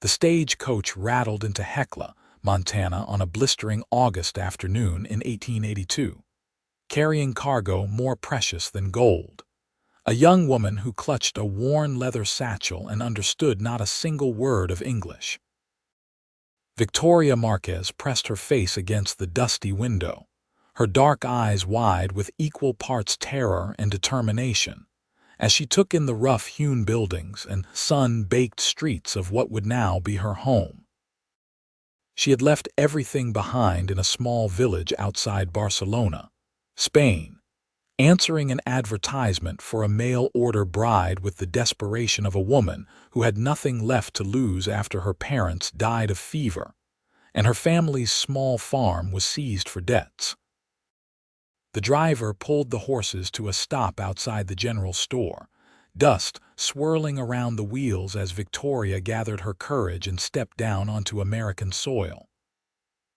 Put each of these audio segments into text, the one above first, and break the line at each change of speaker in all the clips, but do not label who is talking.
The stagecoach rattled into Hecla, Montana on a blistering August afternoon in 1882, carrying cargo more precious than gold. A young woman who clutched a worn leather satchel and understood not a single word of English. Victoria Marquez pressed her face against the dusty window, her dark eyes wide with equal parts terror and determination, as she took in the rough-hewn buildings and sun-baked streets of what would now be her home. She had left everything behind in a small village outside Barcelona, Spain, answering an advertisement for a mail-order bride with the desperation of a woman who had nothing left to lose after her parents died of fever, and her family's small farm was seized for debts. The driver pulled the horses to a stop outside the general store, dust swirling around the wheels as Victoria gathered her courage and stepped down onto American soil.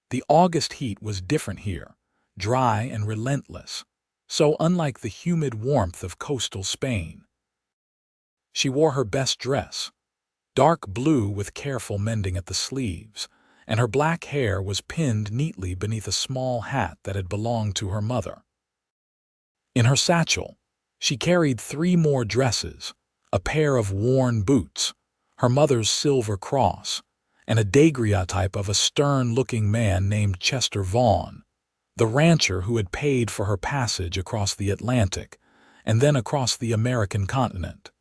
The August heat was different here, dry and relentless, so unlike the humid warmth of coastal Spain. She wore her best dress, dark blue with careful mending at the sleeves, and her black hair was pinned neatly beneath a small hat that had belonged to her mother. In her satchel, she carried 3 more dresses, a pair of worn boots, her mother's silver cross, and a daguerreotype of a stern-looking man named Chester Vaughn, the rancher who had paid for her passage across the Atlantic and then across the American continent.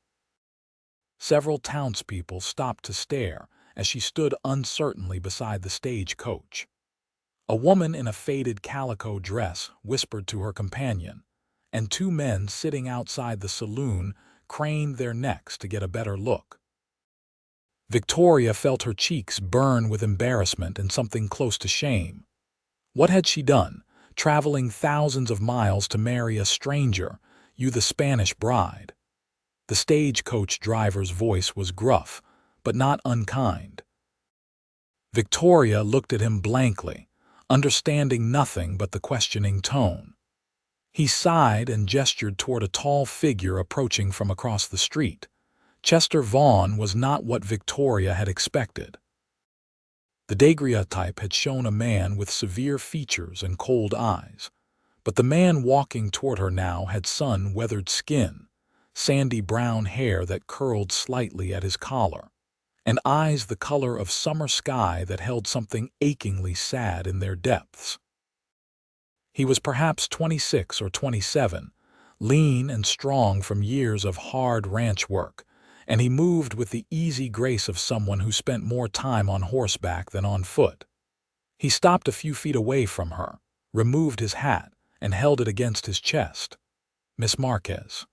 Several townspeople stopped to stare as she stood uncertainly beside the stagecoach. A woman in a faded calico dress whispered to her companion, and 2 men sitting outside the saloon craned their necks to get a better look. Victoria felt her cheeks burn with embarrassment and something close to shame. What had she done, traveling thousands of miles to marry a stranger, the Spanish bride? The stagecoach driver's voice was gruff, but not unkind. Victoria looked at him blankly, understanding nothing but the questioning tone. He sighed and gestured toward a tall figure approaching from across the street. Chester Vaughn was not what Victoria had expected. The daguerreotype had shown a man with severe features and cold eyes, but the man walking toward her now had sun-weathered skin, sandy brown hair that curled slightly at his collar, and eyes the color of summer sky that held something achingly sad in their depths. He was perhaps 26 or 27, lean and strong from years of hard ranch work, and he moved with the easy grace of someone who spent more time on horseback than on foot. He stopped a few feet away from her, removed his hat, and held it against his chest. "Miss Marquez."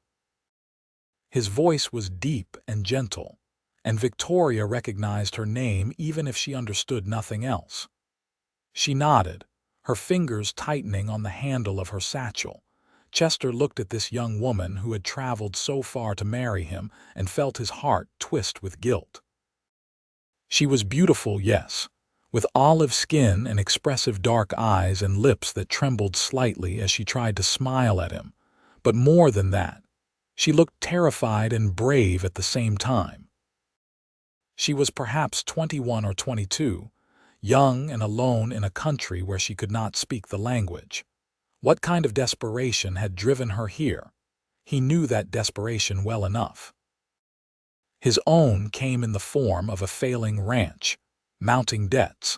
His voice was deep and gentle, and Victoria recognized her name even if she understood nothing else. She nodded, her fingers tightening on the handle of her satchel. Chester looked at this young woman who had traveled so far to marry him and felt his heart twist with guilt. She was beautiful, yes, with olive skin and expressive dark eyes and lips that trembled slightly as she tried to smile at him. But more than that, she looked terrified and brave at the same time. She was perhaps 21 or 22, young and alone in a country where she could not speak the language. What kind of desperation had driven her here? He knew that desperation well enough. His own came in the form of a failing ranch, mounting debts,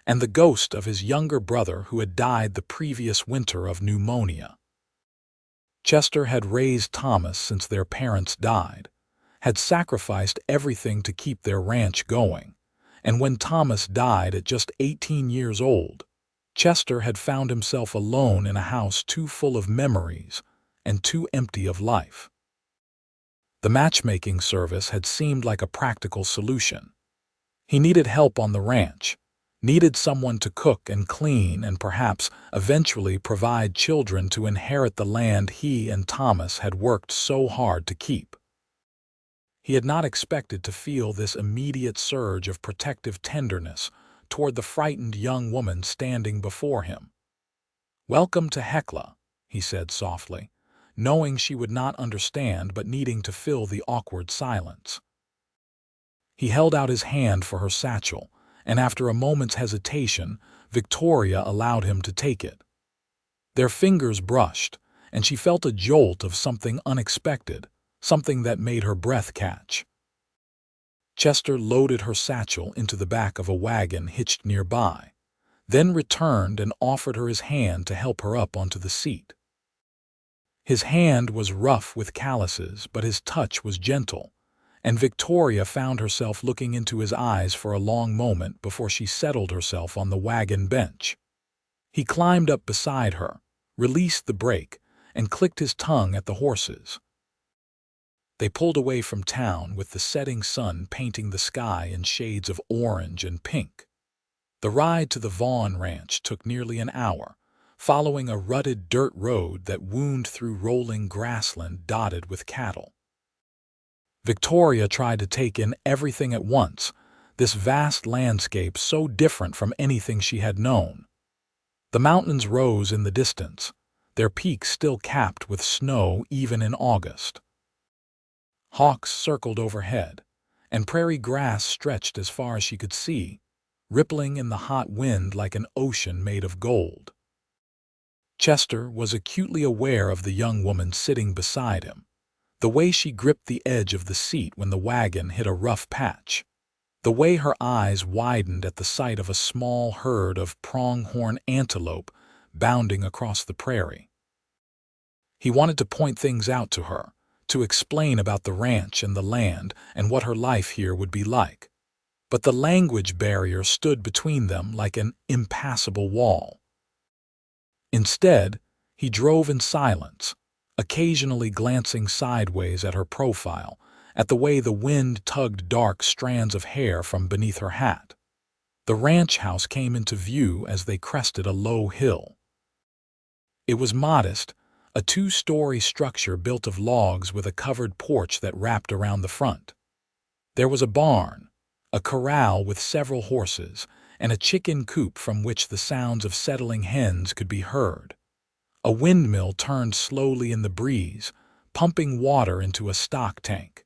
and the ghost of his younger brother who had died the previous winter of pneumonia. Chester had raised Thomas since their parents died, had sacrificed everything to keep their ranch going, and when Thomas died at just 18 years old, Chester had found himself alone in a house too full of memories and too empty of life. The matchmaking service had seemed like a practical solution. He needed help on the ranch, needed someone to cook and clean and perhaps eventually provide children to inherit the land he and Thomas had worked so hard to keep. He had not expected to feel this immediate surge of protective tenderness toward the frightened young woman standing before him. "Welcome to Hecla," he said softly, knowing she would not understand but needing to fill the awkward silence. He held out his hand for her satchel, and after a moment's hesitation, Victoria allowed him to take it. Their fingers brushed, and she felt a jolt of something unexpected, something that made her breath catch. Chester loaded her satchel into the back of a wagon hitched nearby, then returned and offered her his hand to help her up onto the seat. His hand was rough with calluses, but his touch was gentle, and Victoria found herself looking into his eyes for a long moment before she settled herself on the wagon bench. He climbed up beside her, released the brake, and clicked his tongue at the horses. They pulled away from town with the setting sun painting the sky in shades of orange and pink. The ride to the Vaughn ranch took nearly an hour, following a rutted dirt road that wound through rolling grassland dotted with cattle. Victoria tried to take in everything at once, this vast landscape so different from anything she had known. The mountains rose in the distance, their peaks still capped with snow even in August. Hawks circled overhead, and prairie grass stretched as far as she could see, rippling in the hot wind like an ocean made of gold. Chester was acutely aware of the young woman sitting beside him, the way she gripped the edge of the seat when the wagon hit a rough patch, the way her eyes widened at the sight of a small herd of pronghorn antelope bounding across the prairie. He wanted to point things out to her, to explain about the ranch and the land and what her life here would be like. But the language barrier stood between them like an impassable wall. Instead, he drove in silence, occasionally glancing sideways at her profile, at the way the wind tugged dark strands of hair from beneath her hat. The ranch house came into view as they crested a low hill. It was modest, a two-story structure built of logs with a covered porch that wrapped around the front. There was a barn, a corral with several horses, and a chicken coop from which the sounds of settling hens could be heard. A windmill turned slowly in the breeze, pumping water into a stock tank.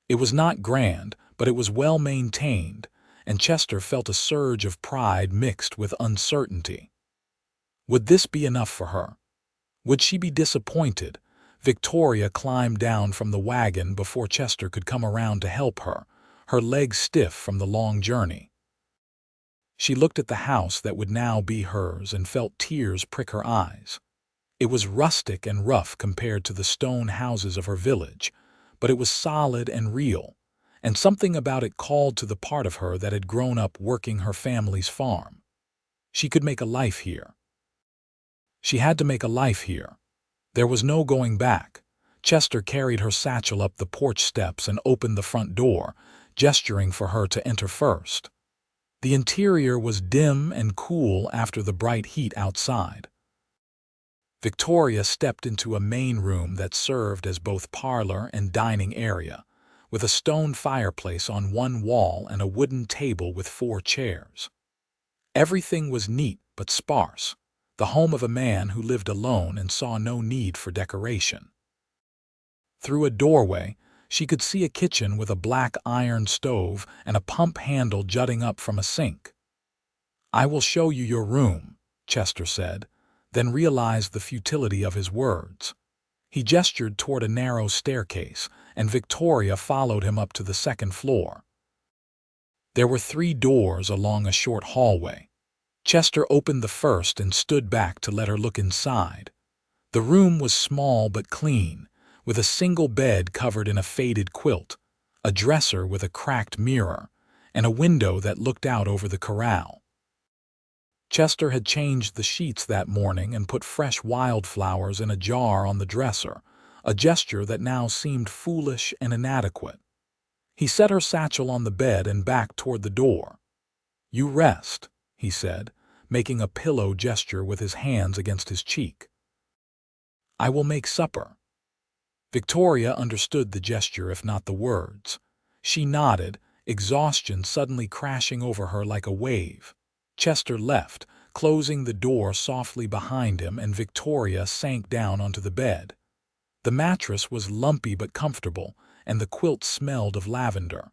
It was not grand, but it was well maintained, and Chester felt a surge of pride mixed with uncertainty. Would this be enough for her? Would she be disappointed? Victoria climbed down from the wagon before Chester could come around to help her, her legs stiff from the long journey. She looked at the house that would now be hers and felt tears prick her eyes. It was rustic and rough compared to the stone houses of her village, but it was solid and real, and something about it called to the part of her that had grown up working her family's farm. She could make a life here. She had to make a life here. There was no going back. Chester carried her satchel up the porch steps and opened the front door, gesturing for her to enter first. The interior was dim and cool after the bright heat outside. Victoria stepped into a main room that served as both parlor and dining area, with a stone fireplace on one wall and a wooden table with 4 chairs. Everything was neat but sparse, the home of a man who lived alone and saw no need for decoration. Through a doorway, she could see a kitchen with a black iron stove and a pump handle jutting up from a sink. "I will show you your room," Chester said, then realized the futility of his words. He gestured toward a narrow staircase, and Victoria followed him up to the second floor. There were 3 doors along a short hallway. Chester opened the first and stood back to let her look inside. The room was small but clean, with a single bed covered in a faded quilt, a dresser with a cracked mirror, and a window that looked out over the corral. Chester had changed the sheets that morning and put fresh wildflowers in a jar on the dresser, a gesture that now seemed foolish and inadequate. He set her satchel on the bed and backed toward the door. "You rest," he said, making a pillow gesture with his hands against his cheek. "I will make supper." Victoria understood the gesture if not the words. She nodded, exhaustion suddenly crashing over her like a wave. Chester left, closing the door softly behind him, and Victoria sank down onto the bed. The mattress was lumpy but comfortable, and the quilt smelled of lavender.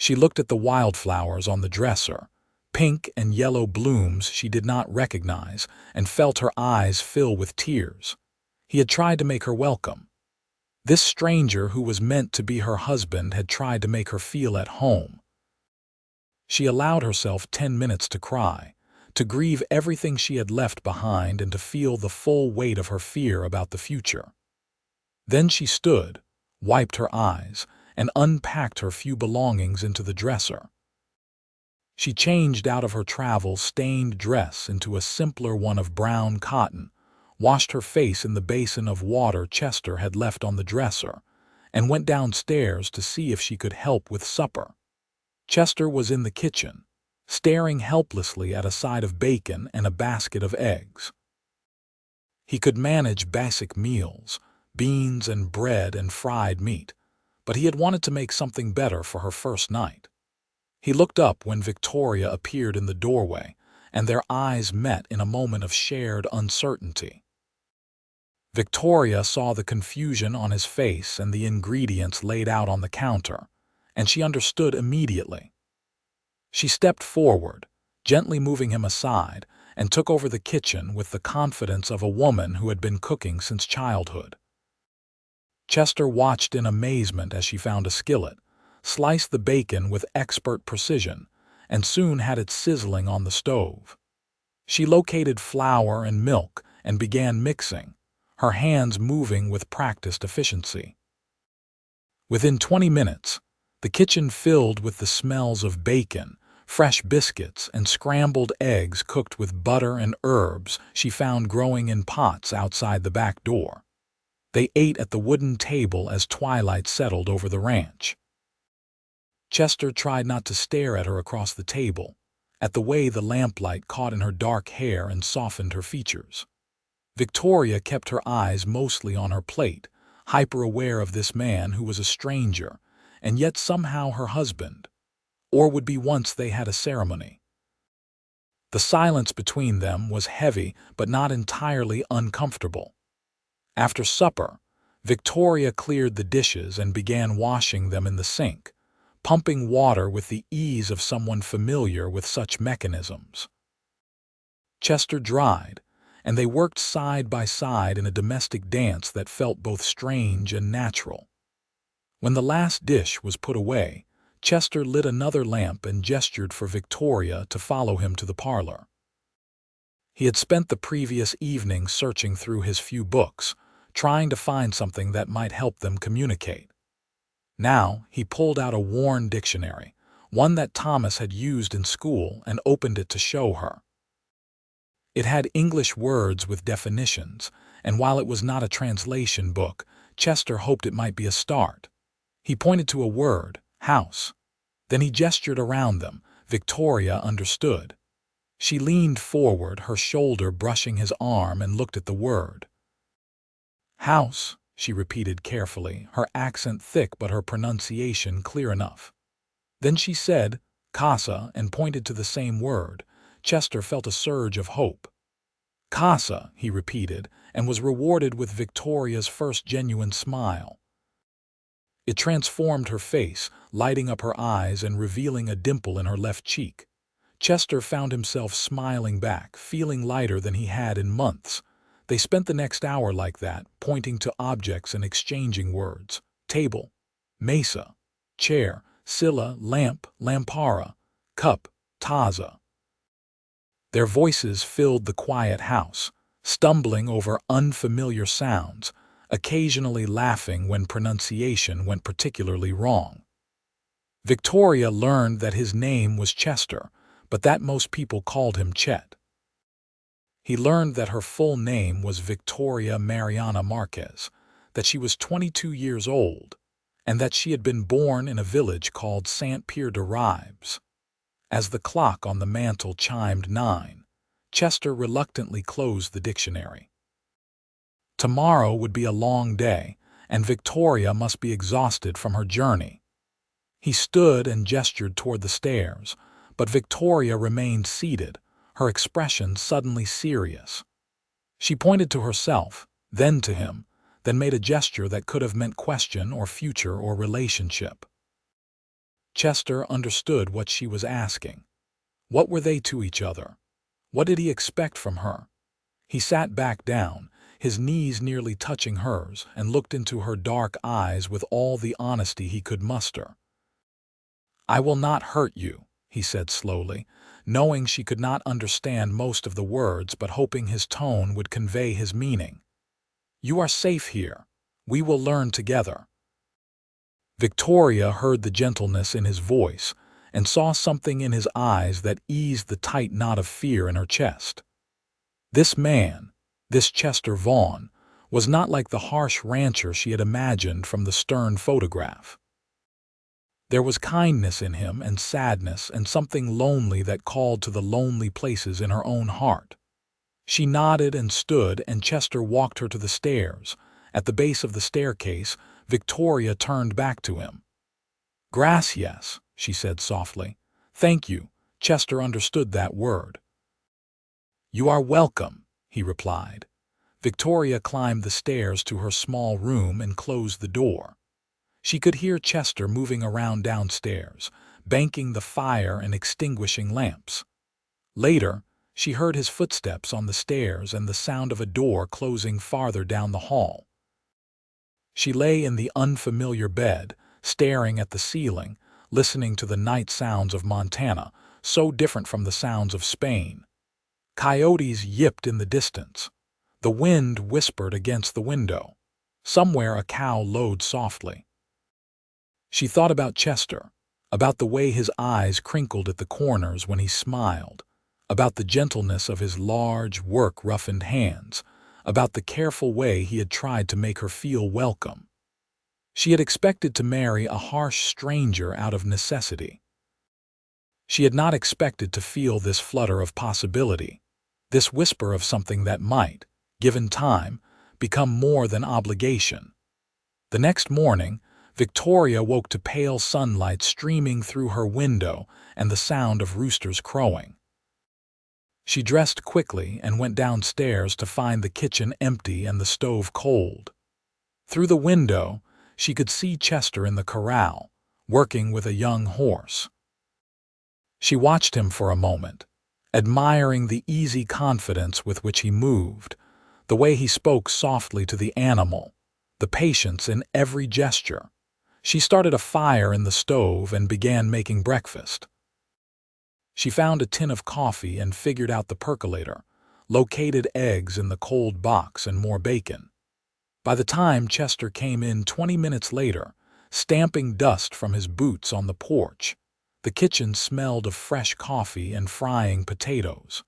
She looked at the wildflowers on the dresser, pink and yellow blooms she did not recognize, and felt her eyes fill with tears. He had tried to make her welcome. This stranger who was meant to be her husband had tried to make her feel at home. She allowed herself 10 minutes to cry, to grieve everything she had left behind and to feel the full weight of her fear about the future. Then she stood, wiped her eyes, and unpacked her few belongings into the dresser. She changed out of her travel-stained dress into a simpler one of brown cotton, washed her face in the basin of water Chester had left on the dresser, and went downstairs to see if she could help with supper. Chester was in the kitchen, staring helplessly at a side of bacon and a basket of eggs. He could manage basic meals, beans and bread and fried meat, but he had wanted to make something better for her first night. He looked up when Victoria appeared in the doorway, and their eyes met in a moment of shared uncertainty. Victoria saw the confusion on his face and the ingredients laid out on the counter, and she understood immediately. She stepped forward, gently moving him aside, and took over the kitchen with the confidence of a woman who had been cooking since childhood. Chester watched in amazement as she found a skillet, sliced the bacon with expert precision, and soon had it sizzling on the stove. She located flour and milk and began mixing, her hands moving with practiced efficiency. Within 20 minutes, the kitchen filled with the smells of bacon, fresh biscuits, and scrambled eggs cooked with butter and herbs she found growing in pots outside the back door. They ate at the wooden table as twilight settled over the ranch. Chester tried not to stare at her across the table, at the way the lamplight caught in her dark hair and softened her features. Victoria kept her eyes mostly on her plate, hyper-aware of this man who was a stranger, and yet somehow her husband, or would be once they had a ceremony. The silence between them was heavy but not entirely uncomfortable. After supper, Victoria cleared the dishes and began washing them in the sink, pumping water with the ease of someone familiar with such mechanisms. Chester dried, and they worked side by side in a domestic dance that felt both strange and natural. When the last dish was put away, Chester lit another lamp and gestured for Victoria to follow him to the parlor. He had spent the previous evening searching through his few books, trying to find something that might help them communicate. Now he pulled out a worn dictionary, one that Thomas had used in school, and opened it to show her. It had English words with definitions, and while it was not a translation book, Chester hoped it might be a start. He pointed to a word, house. Then he gestured around them. Victoria understood. She leaned forward, her shoulder brushing his arm, and looked at the word. House, she repeated carefully, her accent thick but her pronunciation clear enough. Then she said, casa, and pointed to the same word. Chester felt a surge of hope. Casa, he repeated, and was rewarded with Victoria's first genuine smile. It transformed her face, lighting up her eyes and revealing a dimple in her left cheek. Chester found himself smiling back, feeling lighter than he had in months. They spent the next hour like that, pointing to objects and exchanging words. Table, mesa, chair, silla, lamp, lampara, cup, taza. Their voices filled the quiet house, stumbling over unfamiliar sounds, occasionally laughing when pronunciation went particularly wrong. Victoria learned that his name was Chester, but that most people called him Chet. He learned that her full name was Victoria Mariana Marquez, that she was 22 years old, and that she had been born in a village called Saint-Pierre-de-Ribes. As the clock on the mantel chimed 9, Chester reluctantly closed the dictionary. Tomorrow would be a long day, and Victoria must be exhausted from her journey. He stood and gestured toward the stairs, but Victoria remained seated, her expression suddenly serious. She pointed to herself, then to him, then made a gesture that could have meant question or future or relationship. Chester understood what she was asking. What were they to each other? What did he expect from her? He sat back down, his knees nearly touching hers, and looked into her dark eyes with all the honesty he could muster. "I will not hurt you," he said slowly, knowing she could not understand most of the words but hoping his tone would convey his meaning. "You are safe here. We will learn together." Victoria heard the gentleness in his voice and saw something in his eyes that eased the tight knot of fear in her chest. This man, this Chester Vaughn, was not like the harsh rancher she had imagined from the stern photograph. There was kindness in him and sadness and something lonely that called to the lonely places in her own heart. She nodded and stood, and Chester walked her to the stairs. At the base of the staircase, Victoria turned back to him. "Gracias," she said softly. "Thank you." Chester understood that word. "You are welcome," he replied. Victoria climbed the stairs to her small room and closed the door. She could hear Chester moving around downstairs, banking the fire and extinguishing lamps. Later, she heard his footsteps on the stairs and the sound of a door closing farther down the hall. She lay in the unfamiliar bed, staring at the ceiling, listening to the night sounds of Montana, so different from the sounds of Spain. Coyotes yipped in the distance. The wind whispered against the window. Somewhere a cow lowed softly. She thought about Chester, about the way his eyes crinkled at the corners when he smiled, about the gentleness of his large, work-roughened hands, about the careful way he had tried to make her feel welcome. She had expected to marry a harsh stranger out of necessity. She had not expected to feel this flutter of possibility, this whisper of something that might, given time, become more than obligation. The next morning, Victoria woke to pale sunlight streaming through her window and the sound of roosters crowing. She dressed quickly and went downstairs to find the kitchen empty and the stove cold. Through the window, she could see Chester in the corral, working with a young horse. She watched him for a moment, admiring the easy confidence with which he moved, the way he spoke softly to the animal, the patience in every gesture. She started a fire in the stove and began making breakfast. She found a tin of coffee and figured out the percolator, located eggs in the cold box and more bacon. By the time Chester came in 20 minutes later, stamping dust from his boots on the porch, the kitchen smelled of fresh coffee and frying potatoes.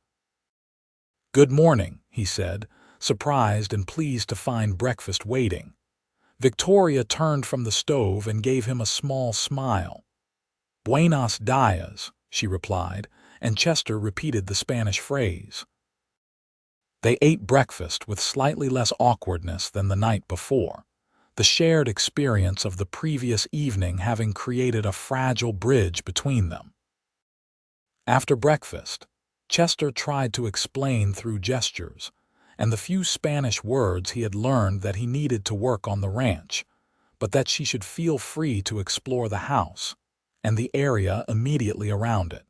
"Good morning," he said, surprised and pleased to find breakfast waiting. Victoria turned from the stove and gave him a small smile. "Buenos dias," she replied, and Chester repeated the Spanish phrase. They ate breakfast with slightly less awkwardness than the night before, the shared experience of the previous evening having created a fragile bridge between them. After breakfast, Chester tried to explain through gestures, and the few Spanish words he had learned that he needed to work on the ranch, but that she should feel free to explore the house and the area immediately around it.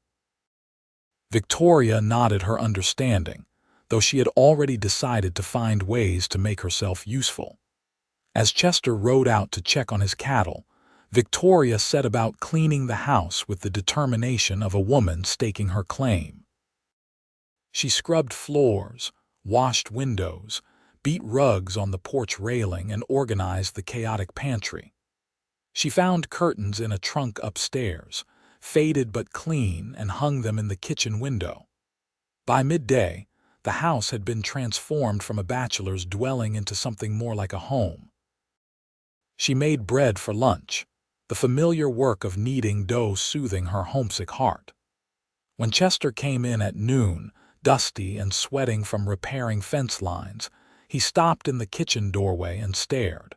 Victoria nodded her understanding, though she had already decided to find ways to make herself useful. As Chester rode out to check on his cattle, Victoria set about cleaning the house with the determination of a woman staking her claim. She scrubbed floors, washed windows, beat rugs on the porch railing, and organized the chaotic pantry. She found curtains in a trunk upstairs, faded but clean, and hung them in the kitchen window. By midday, the house had been transformed from a bachelor's dwelling into something more like a home. She made bread for lunch, the familiar work of kneading dough soothing her homesick heart. When Chester came in at noon, dusty and sweating from repairing fence lines, he stopped in the kitchen doorway and stared.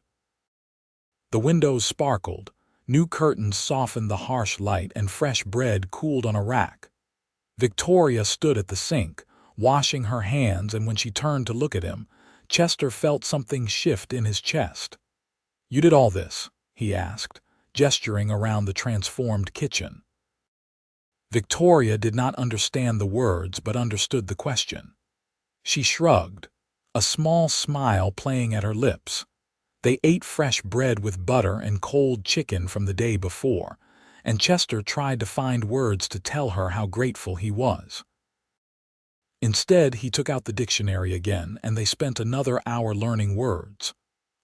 The windows sparkled, new curtains softened the harsh light, and fresh bread cooled on a rack. Victoria stood at the sink, washing her hands, and when she turned to look at him, Chester felt something shift in his chest. "You did all this?" he asked, gesturing around the transformed kitchen. Victoria did not understand the words but understood the question. She shrugged, a small smile playing at her lips. They ate fresh bread with butter and cold chicken from the day before, and Chester tried to find words to tell her how grateful he was. Instead, he took out the dictionary again, and they spent another hour learning words.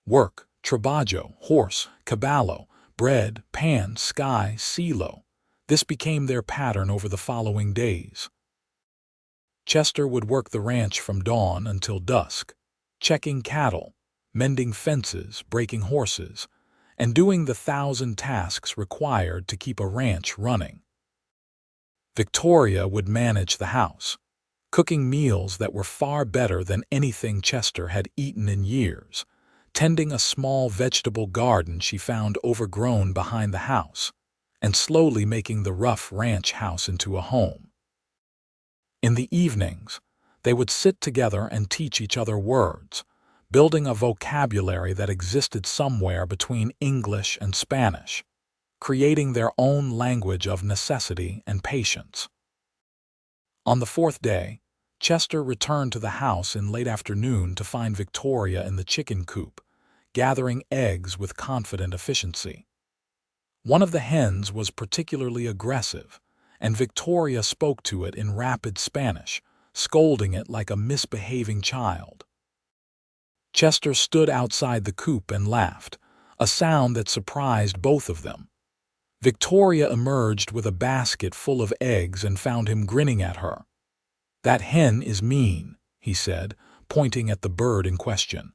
Work, trabajo, horse, caballo, bread, pan, sky, cielo. This became their pattern over the following days. Chester would work the ranch from dawn until dusk, checking cattle, mending fences, breaking horses, and doing the 1,000 tasks required to keep a ranch running. Victoria would manage the house, cooking meals that were far better than anything Chester had eaten in years, tending a small vegetable garden she found overgrown behind the house, and slowly making the rough ranch house into a home. In the evenings, they would sit together and teach each other words, building a vocabulary that existed somewhere between English and Spanish, creating their own language of necessity and patience. On the fourth day, Chester returned to the house in late afternoon to find Victoria in the chicken coop, gathering eggs with confident efficiency. One of the hens was particularly aggressive, and Victoria spoke to it in rapid Spanish, scolding it like a misbehaving child. Chester stood outside the coop and laughed, a sound that surprised both of them. Victoria emerged with a basket full of eggs and found him grinning at her. "That hen is mean," he said, pointing at the bird in question.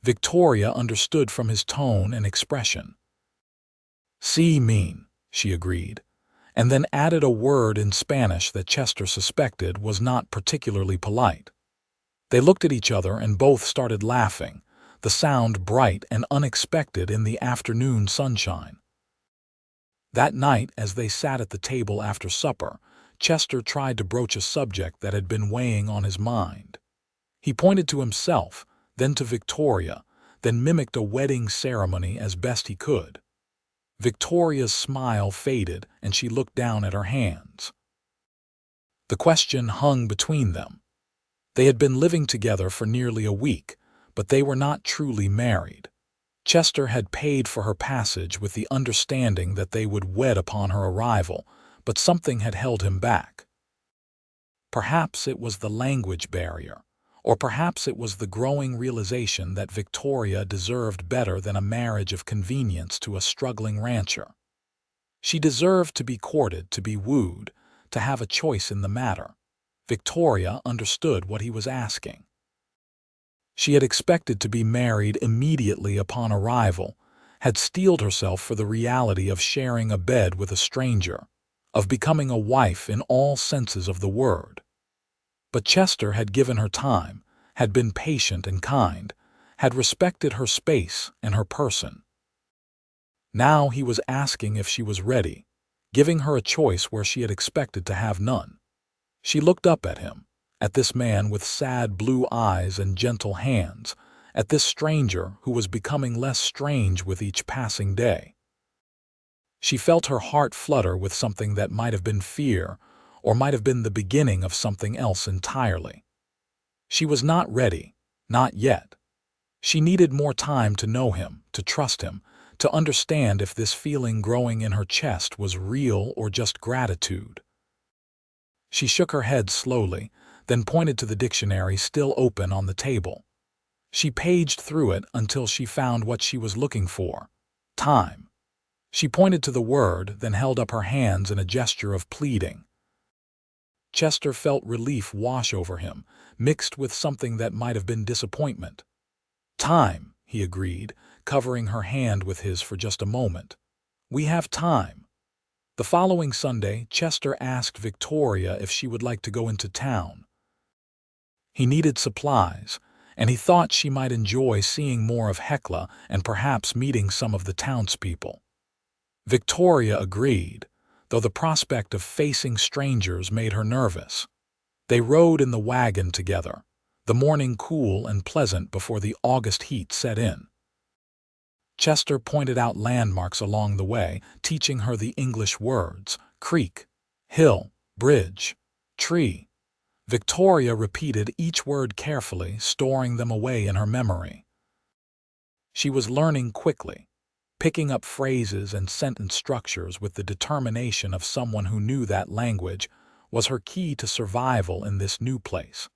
Victoria understood from his tone and expression. "Sí, mean," she agreed, and then added a word in Spanish that Chester suspected was not particularly polite. They looked at each other and both started laughing, the sound bright and unexpected in the afternoon sunshine. That night, as they sat at the table after supper, Chester tried to broach a subject that had been weighing on his mind. He pointed to himself, then to Victoria, then mimicked a wedding ceremony as best he could. Victoria's smile faded and she looked down at her hands. The question hung between them. They had been living together for nearly a week, but they were not truly married. Chester had paid for her passage with the understanding that they would wed upon her arrival, but something had held him back. Perhaps it was the language barrier, or perhaps it was the growing realization that Victoria deserved better than a marriage of convenience to a struggling rancher. She deserved to be courted, to be wooed, to have a choice in the matter. Victoria understood what he was asking. She had expected to be married immediately upon arrival, had steeled herself for the reality of sharing a bed with a stranger, of becoming a wife in all senses of the word. But Chester had given her time, had been patient and kind, had respected her space and her person. Now he was asking if she was ready, giving her a choice where she had expected to have none. She looked up at him, at this man with sad blue eyes and gentle hands, at this stranger who was becoming less strange with each passing day. She felt her heart flutter with something that might have been fear, or might have been the beginning of something else entirely. She was not ready, not yet. She needed more time to know him, to trust him, to understand if this feeling growing in her chest was real or just gratitude. She shook her head slowly, then pointed to the dictionary still open on the table. She paged through it until she found what she was looking for: time. She pointed to the word, then held up her hands in a gesture of pleading. Chester felt relief wash over him, mixed with something that might have been disappointment. "Time," he agreed, covering her hand with his for just a moment. "We have time." The following Sunday, Chester asked Victoria if she would like to go into town. He needed supplies, and he thought she might enjoy seeing more of Hecla and perhaps meeting some of the townspeople. Victoria agreed, though the prospect of facing strangers made her nervous. They rode in the wagon together, the morning cool and pleasant before the August heat set in. Chester pointed out landmarks along the way, teaching her the English words: creek, hill, bridge, tree. Victoria repeated each word carefully, storing them away in her memory. She was learning quickly, picking up phrases and sentence structures with the determination of someone who knew that language was her key to survival in this new place.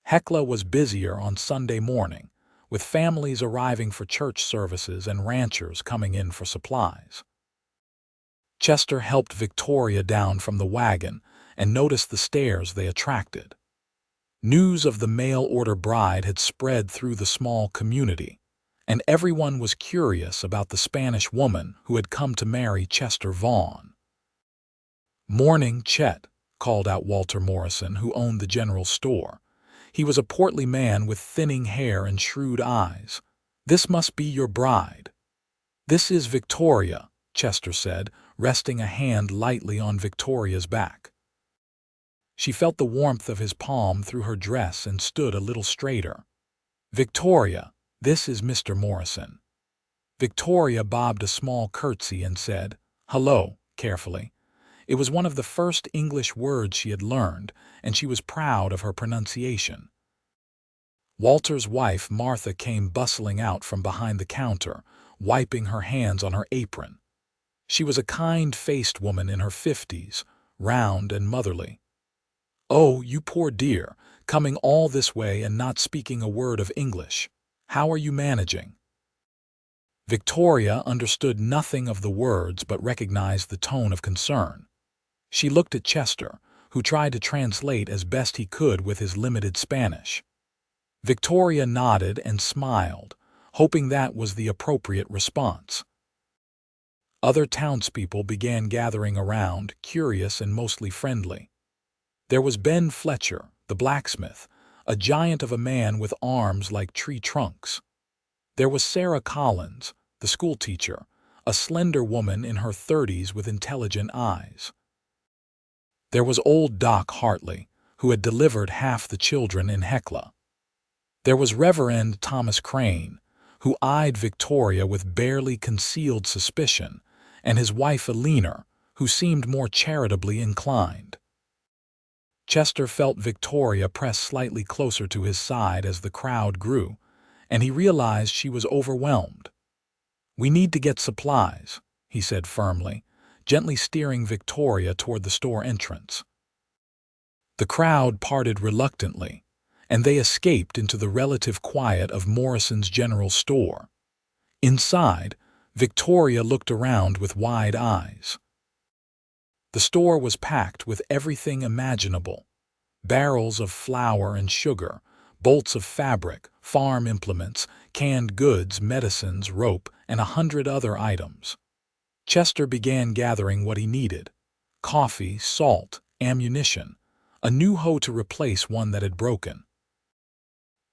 Hecla was busier on Sunday morning, with families arriving for church services and ranchers coming in for supplies. Chester helped Victoria down from the wagon and noticed the stares they attracted. News of the mail-order bride had spread through the small community, and everyone was curious about the Spanish woman who had come to marry Chester Vaughn. "Morning, Chet," called out Walter Morrison, who owned the general store. He was a portly man with thinning hair and shrewd eyes. "This must be your bride." "This is Victoria," Chester said, resting a hand lightly on Victoria's back. She felt the warmth of his palm through her dress and stood a little straighter. "Victoria, this is Mr. Morrison." Victoria bobbed a small curtsy and said, "Hello," carefully. It was one of the first English words she had learned, and she was proud of her pronunciation. Walter's wife, Martha, came bustling out from behind the counter, wiping her hands on her apron. She was a kind-faced woman in her 50s, round and motherly. "Oh, you poor dear, coming all this way and not speaking a word of English. How are you managing?" Victoria understood nothing of the words but recognized the tone of concern. She looked at Chester, who tried to translate as best he could with his limited Spanish. Victoria nodded and smiled, hoping that was the appropriate response. Other townspeople began gathering around, curious and mostly friendly. There was Ben Fletcher, the blacksmith, a giant of a man with arms like tree trunks. There was Sarah Collins, the schoolteacher, a slender woman in her 30s with intelligent eyes. There was old Doc Hartley, who had delivered half the children in Hecla. There was Reverend Thomas Crane, who eyed Victoria with barely concealed suspicion, and his wife Eleanor, who seemed more charitably inclined. Chester felt Victoria press slightly closer to his side as the crowd grew, and he realized she was overwhelmed. "We need to get supplies," he said firmly, gently steering Victoria toward the store entrance. The crowd parted reluctantly, and they escaped into the relative quiet of Morrison's general store. Inside, Victoria looked around with wide eyes. The store was packed with everything imaginable: barrels of flour and sugar, bolts of fabric, farm implements, canned goods, medicines, rope, and 100 other items. Chester began gathering what he needed: coffee, salt, ammunition, a new hoe to replace one that had broken.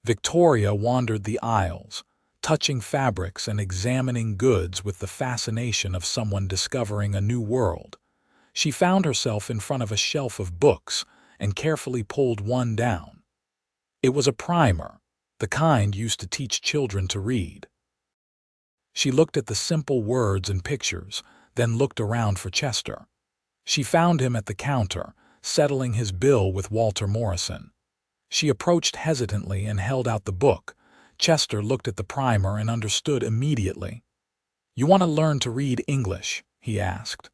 Victoria wandered the aisles, touching fabrics and examining goods with the fascination of someone discovering a new world. She found herself in front of a shelf of books and carefully pulled one down. It was a primer, the kind used to teach children to read. She looked at the simple words and pictures, then looked around for Chester. She found him at the counter, settling his bill with Walter Morrison. She approached hesitantly and held out the book. Chester looked at the primer and understood immediately. "You want to learn to read English?" he asked.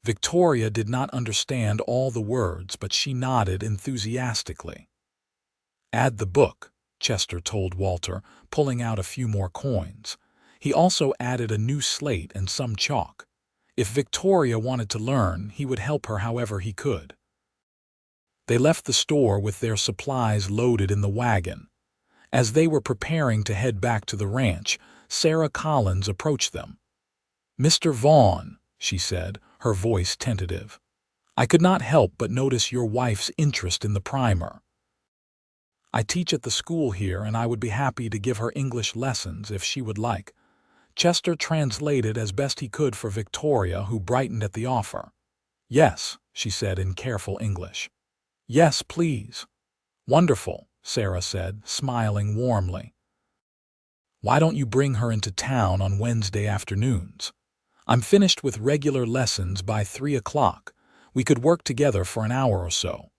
Victoria did not understand all the words, but she nodded enthusiastically. "Add the book," Chester told Walter, pulling out a few more coins. He also added a new slate and some chalk. If Victoria wanted to learn, he would help her however he could. They left the store with their supplies loaded in the wagon. As they were preparing to head back to the ranch, Sarah Collins approached them. "Mr. Vaughn," she said, her voice tentative, "I could not help but notice your wife's interest in the primer. I teach at the school here, and I would be happy to give her English lessons if she would like." Chester translated as best he could for Victoria, who brightened at the offer. "Yes," she said in careful English. "Yes, please." "Wonderful," Sarah said, smiling warmly. Why don't you bring her into town on Wednesday afternoons? I'm finished with regular lessons by 3 o'clock. We could work together for an hour or so."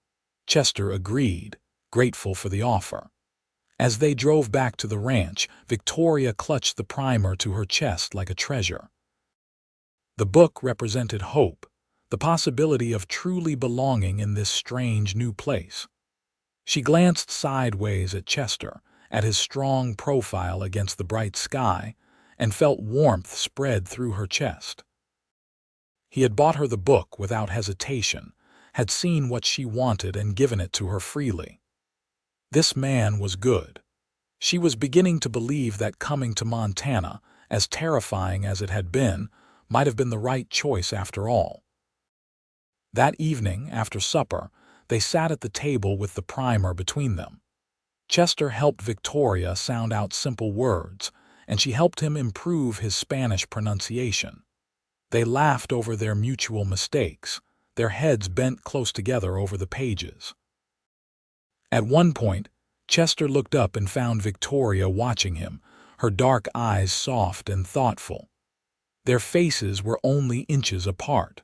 Chester agreed, grateful for the offer. As they drove back to the ranch, Victoria clutched the primer to her chest like a treasure. The book represented hope, the possibility of truly belonging in this strange new place. She glanced sideways at Chester, at his strong profile against the bright sky, and felt warmth spread through her chest. He had bought her the book without hesitation, had seen what she wanted and given it to her freely. This man was good. She was beginning to believe that coming to Montana, as terrifying as it had been, might have been the right choice after all. That evening, after supper, they sat at the table with the primer between them. Chester helped Victoria sound out simple words, and she helped him improve his Spanish pronunciation. They laughed over their mutual mistakes, their heads bent close together over the pages. At one point, Chester looked up and found Victoria watching him, her dark eyes soft and thoughtful. Their faces were only inches apart.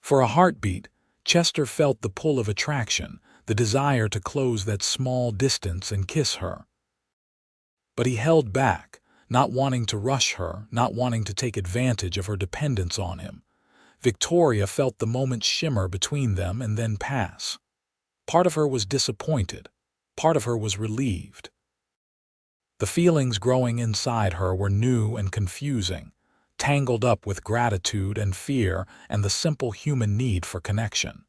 For a heartbeat, Chester felt the pull of attraction, the desire to close that small distance and kiss her. But he held back, not wanting to rush her, not wanting to take advantage of her dependence on him. Victoria felt the moment shimmer between them and then pass. Part of her was disappointed. Part of her was relieved. The feelings growing inside her were new and confusing, tangled up with gratitude and fear and the simple human need for connection.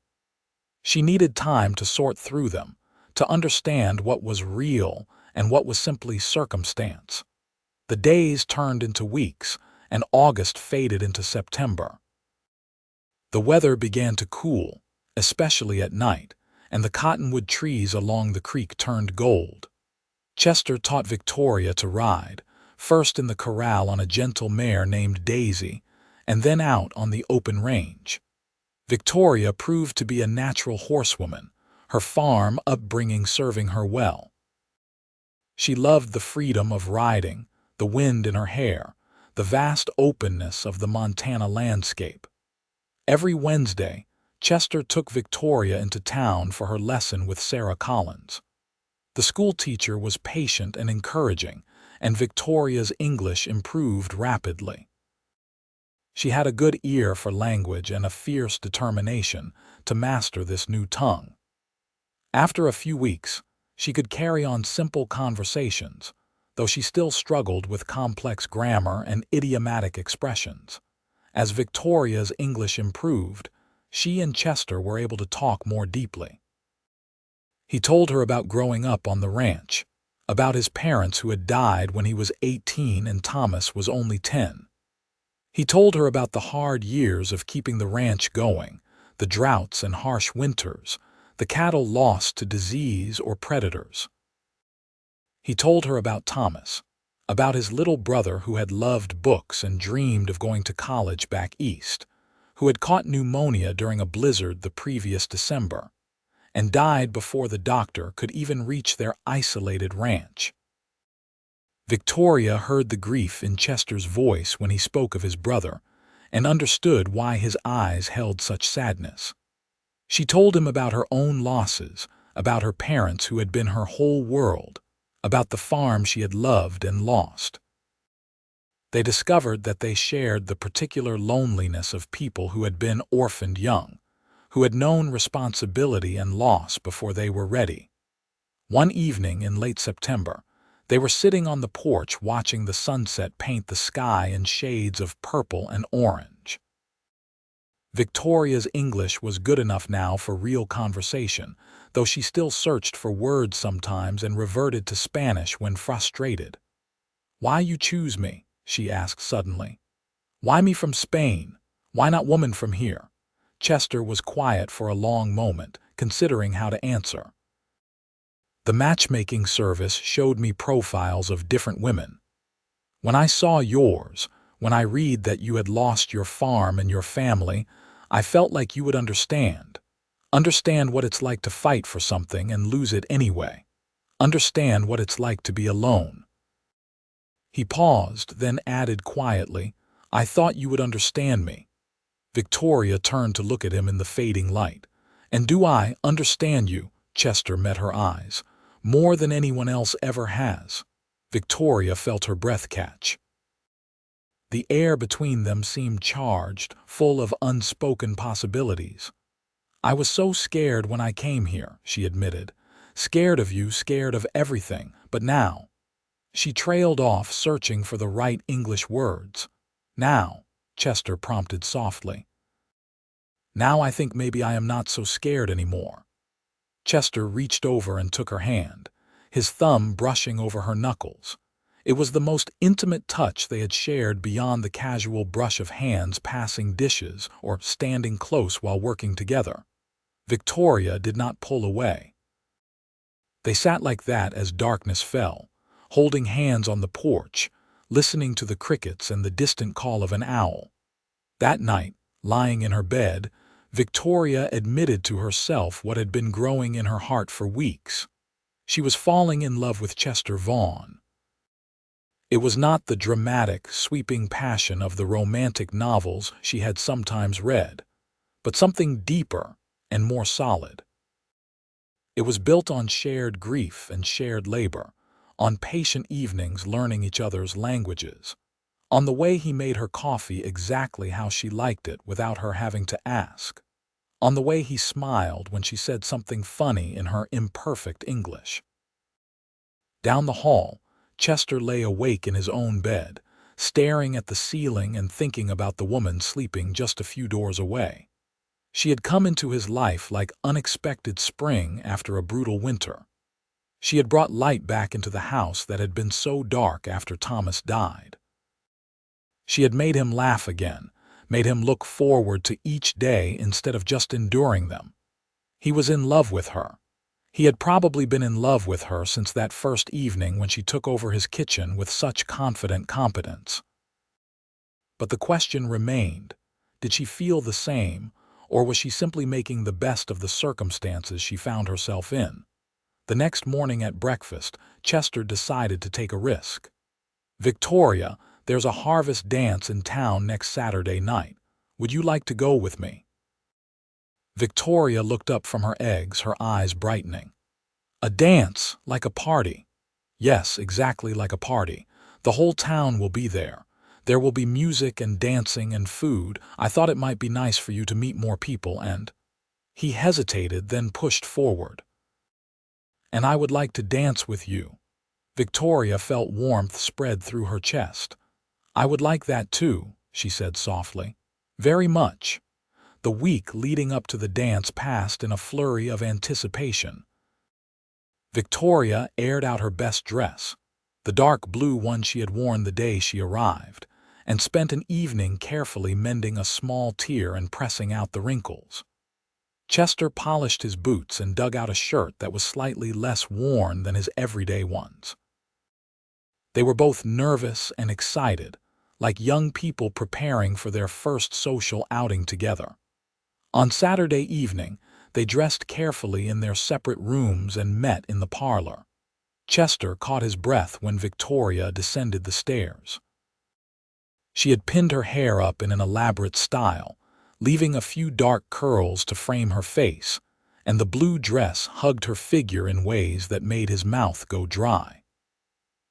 She needed time to sort through them, to understand what was real and what was simply circumstance. The days turned into weeks, and August faded into September. The weather began to cool, especially at night, and the cottonwood trees along the creek turned gold. Chester taught Victoria to ride, first in the corral on a gentle mare named Daisy, and then out on the open range. Victoria proved to be a natural horsewoman, her farm upbringing serving her well. She loved the freedom of riding, the wind in her hair, the vast openness of the Montana landscape. Every Wednesday, Chester took Victoria into town for her lesson with Sarah Collins. The school teacher was patient and encouraging, and Victoria's English improved rapidly. She had a good ear for language and a fierce determination to master this new tongue. After a few weeks, she could carry on simple conversations, though she still struggled with complex grammar and idiomatic expressions. As Victoria's English improved, she and Chester were able to talk more deeply. He told her about growing up on the ranch, about his parents who had died when he was 18 and Thomas was only 10. He told her about the hard years of keeping the ranch going, the droughts and harsh winters, the cattle lost to disease or predators. He told her about Thomas, about his little brother who had loved books and dreamed of going to college back east, who had caught pneumonia during a blizzard the previous December, and died before the doctor could even reach their isolated ranch. Victoria heard the grief in Chester's voice when he spoke of his brother, and understood why his eyes held such sadness. She told him about her own losses, about her parents who had been her whole world, about the farm she had loved and lost. They discovered that they shared the particular loneliness of people who had been orphaned young, who had known responsibility and loss before they were ready. One evening in late September, they were sitting on the porch watching the sunset paint the sky in shades of purple and orange. Victoria's English was good enough now for real conversation, though she still searched for words sometimes and reverted to Spanish when frustrated. "Why you choose me?" she asked suddenly. "Why me from Spain? Why not woman from here?" Chester was quiet for a long moment, considering how to answer. "The matchmaking service showed me profiles of different women. When I saw yours, when I read that you had lost your farm and your family, I felt like you would understand. Understand what it's like to fight for something and lose it anyway. Understand what it's like to be alone." He paused, then added quietly, "I thought you would understand me." Victoria turned to look at him in the fading light. "And do I understand you?" Chester met her eyes. "More than anyone else ever has." Victoria felt her breath catch. The air between them seemed charged, full of unspoken possibilities. "I was so scared when I came here," she admitted. "Scared of you, scared of everything. But now—" She trailed off, searching for the right English words. "Now," Chester prompted softly. "Now I think maybe I am not so scared anymore." Chester reached over and took her hand, his thumb brushing over her knuckles. It was the most intimate touch they had shared beyond the casual brush of hands passing dishes or standing close while working together. Victoria did not pull away. They sat like that as darkness fell, holding hands on the porch, listening to the crickets and the distant call of an owl. That night, lying in her bed, Victoria admitted to herself what had been growing in her heart for weeks. She was falling in love with Chester Vaughn. It was not the dramatic, sweeping passion of the romantic novels she had sometimes read, but something deeper and more solid. It was built on shared grief and shared labor, on patient evenings learning each other's languages, on the way he made her coffee exactly how she liked it without her having to ask, on the way he smiled when she said something funny in her imperfect English. Down the hall, Chester lay awake in his own bed, staring at the ceiling and thinking about the woman sleeping just a few doors away. She had come into his life like unexpected spring after a brutal winter. She had brought light back into the house that had been so dark after Thomas died. She had made him laugh again, made him look forward to each day instead of just enduring them. He was in love with her. He had probably been in love with her since that first evening when she took over his kitchen with such confident competence. But the question remained, did she feel the same, or was she simply making the best of the circumstances she found herself in? The next morning at breakfast, Chester decided to take a risk. "Victoria, there's a harvest dance in town next Saturday night. Would you like to go with me?" Victoria looked up from her eggs, her eyes brightening. "A dance, like a party." "Yes, exactly like a party. The whole town will be there. There will be music and dancing and food. I thought it might be nice for you to meet more people and—" He hesitated, then pushed forward. "And I would like to dance with you." Victoria felt warmth spread through her chest. "I would like that too," she said softly. "Very much." The week leading up to the dance passed in a flurry of anticipation. Victoria aired out her best dress, the dark blue one she had worn the day she arrived, and spent an evening carefully mending a small tear and pressing out the wrinkles. Chester polished his boots and dug out a shirt that was slightly less worn than his everyday ones. They were both nervous and excited, like young people preparing for their first social outing together. On Saturday evening, they dressed carefully in their separate rooms and met in the parlor. Chester caught his breath when Victoria descended the stairs. She had pinned her hair up in an elaborate style, leaving a few dark curls to frame her face, and the blue dress hugged her figure in ways that made his mouth go dry.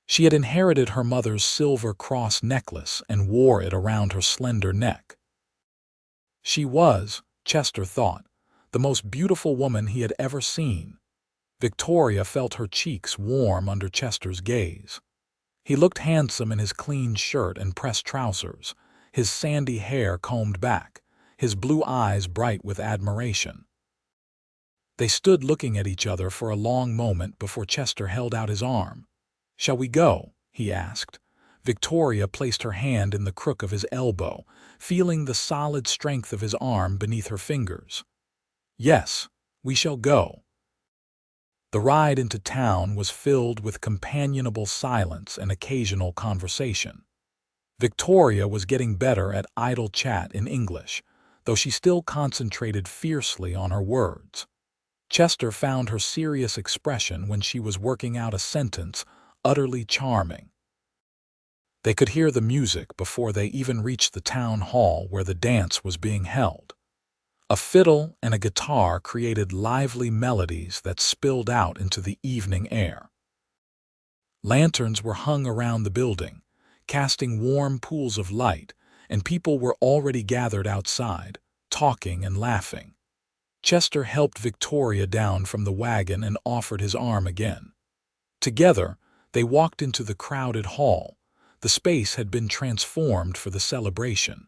She had inherited her mother's silver cross necklace and wore it around her slender neck. She was, Chester thought, the most beautiful woman he had ever seen. Victoria felt her cheeks warm under Chester's gaze. He looked handsome in his clean shirt and pressed trousers, his sandy hair combed back, his blue eyes bright with admiration. They stood looking at each other for a long moment before Chester held out his arm. "Shall we go?" he asked. Victoria placed her hand in the crook of his elbow, feeling the solid strength of his arm beneath her fingers. "Yes, we shall go." The ride into town was filled with companionable silence and occasional conversation. Victoria was getting better at idle chat in English, though she still concentrated fiercely on her words. Chester found her serious expression when she was working out a sentence utterly charming. They could hear the music before they even reached the town hall where the dance was being held. A fiddle and a guitar created lively melodies that spilled out into the evening air. Lanterns were hung around the building, casting warm pools of light, and people were already gathered outside, talking and laughing. Chester helped Victoria down from the wagon and offered his arm again. Together, they walked into the crowded hall. The space had been transformed for the celebration.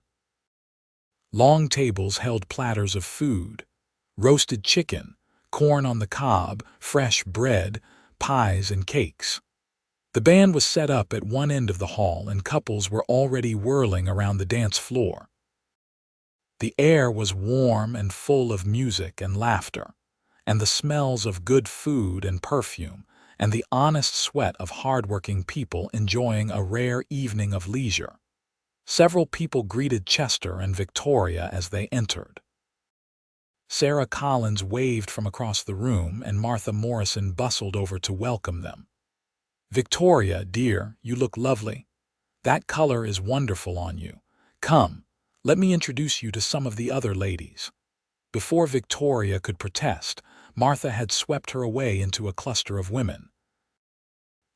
Long tables held platters of food: roasted chicken, corn on the cob, fresh bread, pies and cakes. The band was set up at one end of the hall and couples were already whirling around the dance floor. The air was warm and full of music and laughter, and the smells of good food and perfume, and the honest sweat of hardworking people enjoying a rare evening of leisure. Several people greeted Chester and Victoria as they entered. Sarah Collins waved from across the room and Martha Morrison bustled over to welcome them. "Victoria, dear, you look lovely. That color is wonderful on you. Come, let me introduce you to some of the other ladies." Before Victoria could protest, Martha had swept her away into a cluster of women.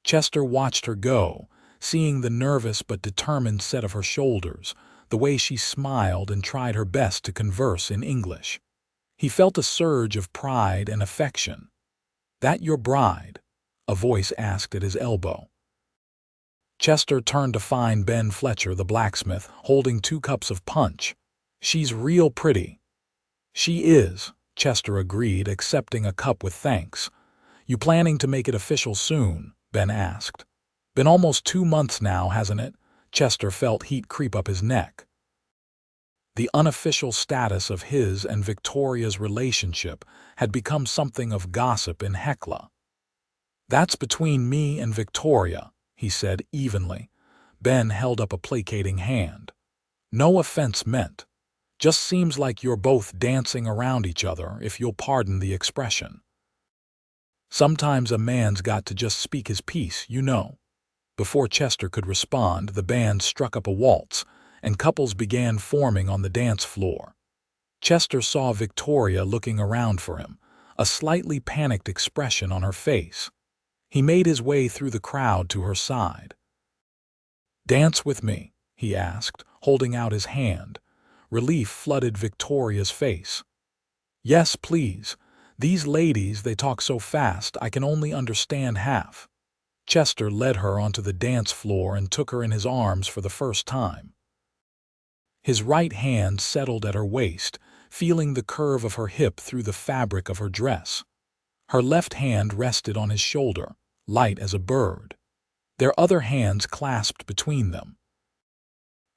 Chester watched her go, seeing the nervous but determined set of her shoulders, the way she smiled and tried her best to converse in English. He felt a surge of pride and affection. "That your bride?" a voice asked at his elbow. Chester turned to find Ben Fletcher, the blacksmith, holding 2 cups of punch. "She's real pretty." "She is," Chester agreed, accepting a cup with thanks. "You planning to make it official soon?" Ben asked. "Been almost 2 months now, hasn't it?" Chester felt heat creep up his neck. The unofficial status of his and Victoria's relationship had become something of gossip in Hecla. "That's between me and Victoria," he said evenly. Ben held up a placating hand. "No offense meant. Just seems like you're both dancing around each other, if you'll pardon the expression. Sometimes a man's got to just speak his piece, you know." Before Chester could respond, the band struck up a waltz, and couples began forming on the dance floor. Chester saw Victoria looking around for him, a slightly panicked expression on her face. He made his way through the crowd to her side. "Dance with me?" he asked, holding out his hand. Relief flooded Victoria's face. "Yes, please. These ladies, they talk so fast I can only understand half." Chester led her onto the dance floor and took her in his arms for the first time. His right hand settled at her waist, feeling the curve of her hip through the fabric of her dress. Her left hand rested on his shoulder, light as a bird. Their other hands clasped between them.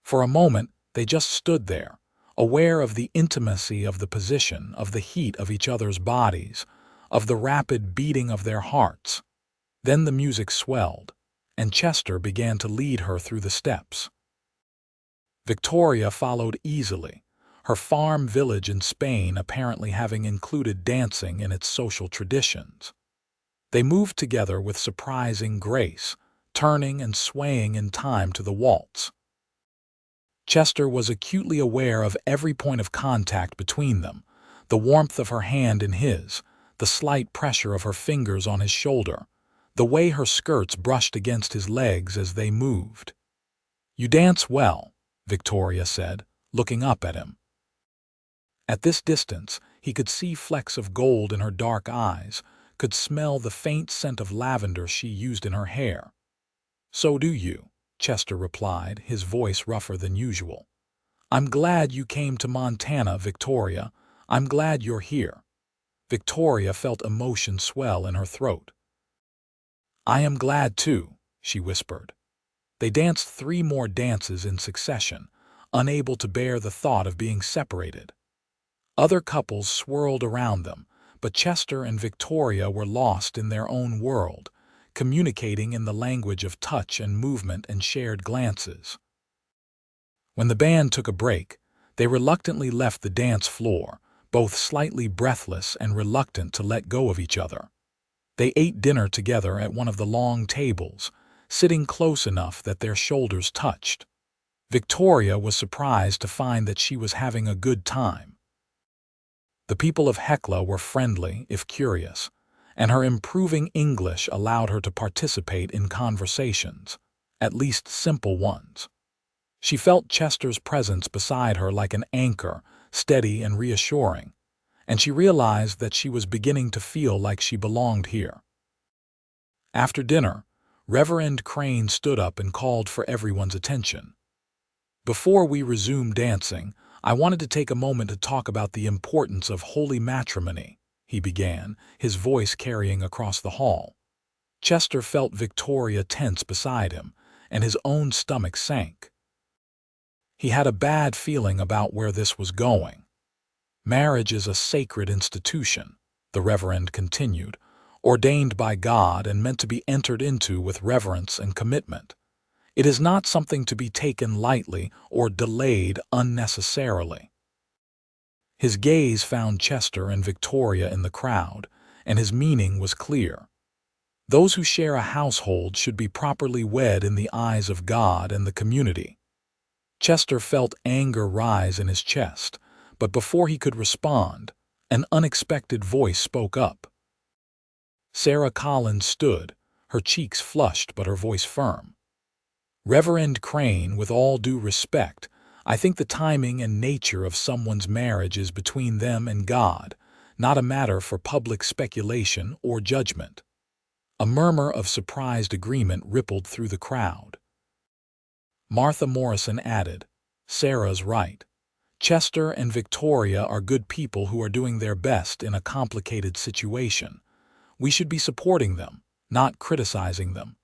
For a moment, they just stood there, aware of the intimacy of the position, of the heat of each other's bodies, of the rapid beating of their hearts. Then the music swelled, and Chester began to lead her through the steps. Victoria followed easily, her farm village in Spain apparently having included dancing in its social traditions. They moved together with surprising grace, turning and swaying in time to the waltz. Chester was acutely aware of every point of contact between them, the warmth of her hand in his, the slight pressure of her fingers on his shoulder, the way her skirts brushed against his legs as they moved. "You dance well," Victoria said, looking up at him. At this distance, he could see flecks of gold in her dark eyes, could smell the faint scent of lavender she used in her hair. "So do you," Chester replied, his voice rougher than usual. "I'm glad you came to Montana, Victoria. I'm glad you're here." Victoria felt emotion swell in her throat. "I am glad too," she whispered. They danced 3 more dances in succession, unable to bear the thought of being separated. Other couples swirled around them, but Chester and Victoria were lost in their own world, communicating in the language of touch and movement and shared glances. When the band took a break, they reluctantly left the dance floor, both slightly breathless and reluctant to let go of each other. They ate dinner together at one of the long tables, sitting close enough that their shoulders touched. Victoria was surprised to find that she was having a good time. The people of Hecla were friendly, if curious, and her improving English allowed her to participate in conversations, at least simple ones. She felt Chester's presence beside her like an anchor, steady and reassuring, and she realized that she was beginning to feel like she belonged here. After dinner, Reverend Crane stood up and called for everyone's attention. "Before we resume dancing, I wanted to take a moment to talk about the importance of holy matrimony," he began, his voice carrying across the hall. Chester felt Victoria tense beside him, and his own stomach sank. He had a bad feeling about where this was going. "Marriage is a sacred institution," the Reverend continued, "ordained by God and meant to be entered into with reverence and commitment. It is not something to be taken lightly or delayed unnecessarily." His gaze found Chester and Victoria in the crowd, and his meaning was clear. Those who share a household should be properly wed in the eyes of God and the community. Chester felt anger rise in his chest, but before he could respond, an unexpected voice spoke up. Sarah Collins stood, her cheeks flushed but her voice firm. "Reverend Crane, with all due respect, I think the timing and nature of someone's marriage is between them and God, not a matter for public speculation or judgment." A murmur of surprised agreement rippled through the crowd. Martha Morrison added, "Sarah's right. Chester and Victoria are good people who are doing their best in a complicated situation. We should be supporting them, not criticizing them."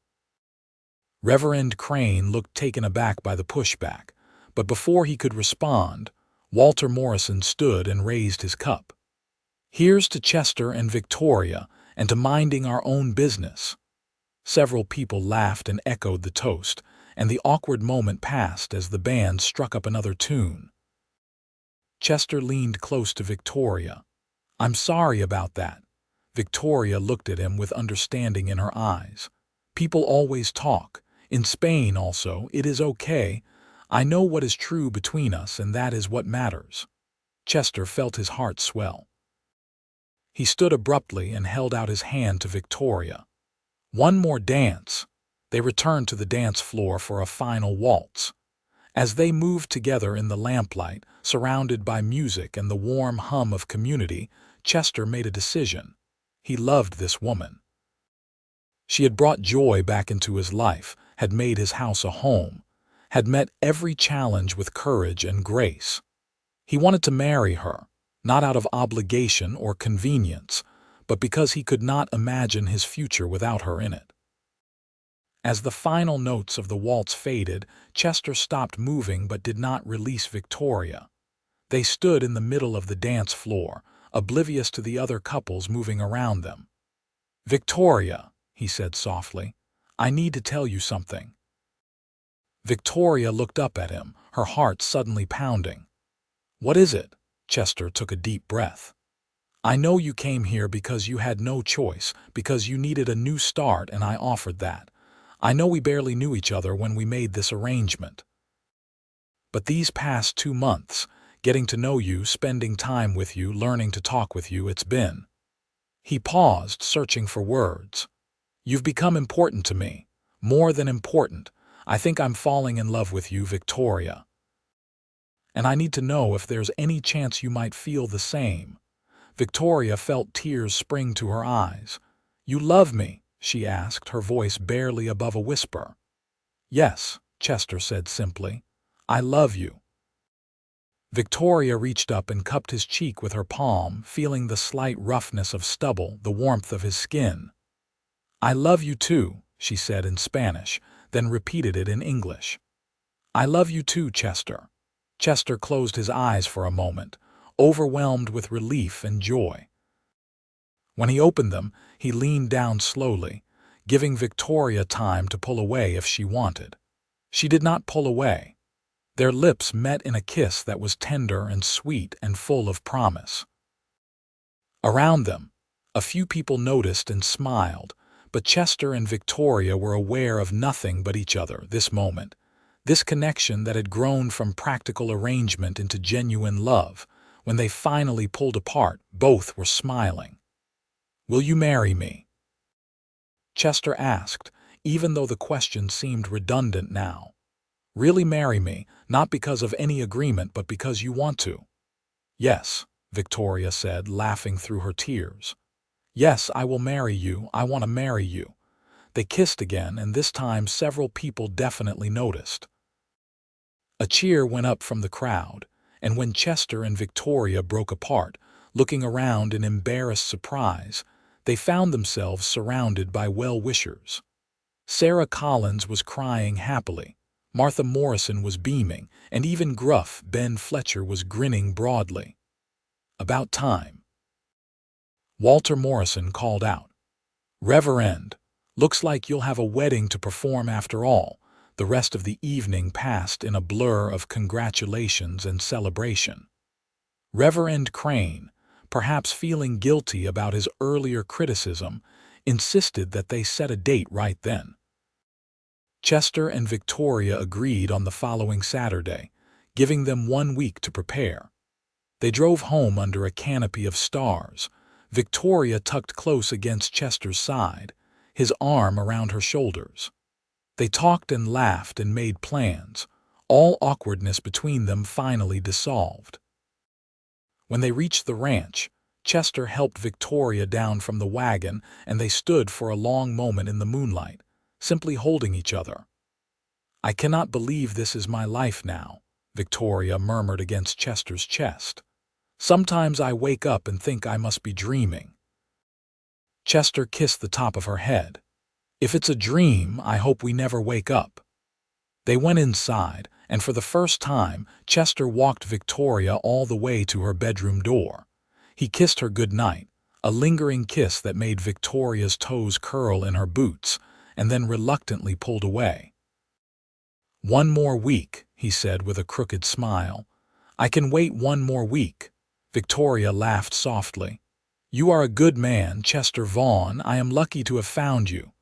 Reverend Crane looked taken aback by the pushback, but before he could respond, Walter Morrison stood and raised his cup. "Here's to Chester and Victoria, and to minding our own business." Several people laughed and echoed the toast, and the awkward moment passed as the band struck up another tune. Chester leaned close to Victoria. "I'm sorry about that." Victoria looked at him with understanding in her eyes. "People always talk. In Spain also, it is okay. I know what is true between us, and that is what matters." Chester felt his heart swell. He stood abruptly and held out his hand to Victoria. "One more dance." They returned to the dance floor for a final waltz. As they moved together in the lamplight, surrounded by music and the warm hum of community, Chester made a decision. He loved this woman. She had brought joy back into his life, had made his house a home, had met every challenge with courage and grace. He wanted to marry her, not out of obligation or convenience, but because he could not imagine his future without her in it. As the final notes of the waltz faded, Chester stopped moving but did not release Victoria. They stood in the middle of the dance floor, oblivious to the other couples moving around them. "Victoria," he said softly, "I need to tell you something." Victoria looked up at him, her heart suddenly pounding. "What is it?" Chester took a deep breath. "I know you came here because you had no choice, because you needed a new start, and I offered that. I know we barely knew each other when we made this arrangement. But these past 2 months, getting to know you, spending time with you, learning to talk with you, it's been—" He paused, searching for words. "You've become important to me. More than important. I think I'm falling in love with you, Victoria. And I need to know if there's any chance you might feel the same." Victoria felt tears spring to her eyes. "You love me?" she asked, her voice barely above a whisper. "Yes," Chester said simply. "I love you." Victoria reached up and cupped his cheek with her palm, feeling the slight roughness of stubble, the warmth of his skin. "I love you too," she said in Spanish, then repeated it in English. "I love you too, Chester." Chester closed his eyes for a moment, overwhelmed with relief and joy. When he opened them, he leaned down slowly, giving Victoria time to pull away if she wanted. She did not pull away. Their lips met in a kiss that was tender and sweet and full of promise. Around them, a few people noticed and smiled, But Chester and Victoria were aware of nothing but each other this moment. This connection that had grown from practical arrangement into genuine love. When they finally pulled apart, both were smiling. "Will you marry me?" Chester asked, even though the question seemed redundant now. "Really marry me, not because of any agreement, but because you want to?" "Yes," Victoria said, laughing through her tears. "Yes, I will marry you. I want to marry you." They kissed again, and this time several people definitely noticed. A cheer went up from the crowd, and when Chester and Victoria broke apart, looking around in embarrassed surprise, they found themselves surrounded by well-wishers. Sarah Collins was crying happily, Martha Morrison was beaming, and even gruff Ben Fletcher was grinning broadly. "About time." Walter Morrison called out, "Reverend, looks like you'll have a wedding to perform after all." The rest of the evening passed in a blur of congratulations and celebration. Reverend Crane, perhaps feeling guilty about his earlier criticism, insisted that they set a date right then. Chester and Victoria agreed on the following Saturday, giving them 1 week to prepare. They drove home under a canopy of stars, Victoria tucked close against Chester's side, his arm around her shoulders. They talked and laughed and made plans. All awkwardness between them finally dissolved. When they reached the ranch, Chester helped Victoria down from the wagon, and they stood for a long moment in the moonlight, simply holding each other. "I cannot believe this is my life now," Victoria murmured against Chester's chest. "Sometimes I wake up and think I must be dreaming." Chester kissed the top of her head. "If it's a dream, I hope we never wake up." They went inside, and for the first time, Chester walked Victoria all the way to her bedroom door. He kissed her goodnight, a lingering kiss that made Victoria's toes curl in her boots, and then reluctantly pulled away. "1 more week," he said with a crooked smile. "I can wait 1 more week." Victoria laughed softly. "You are a good man, Chester Vaughn. I am lucky to have found you."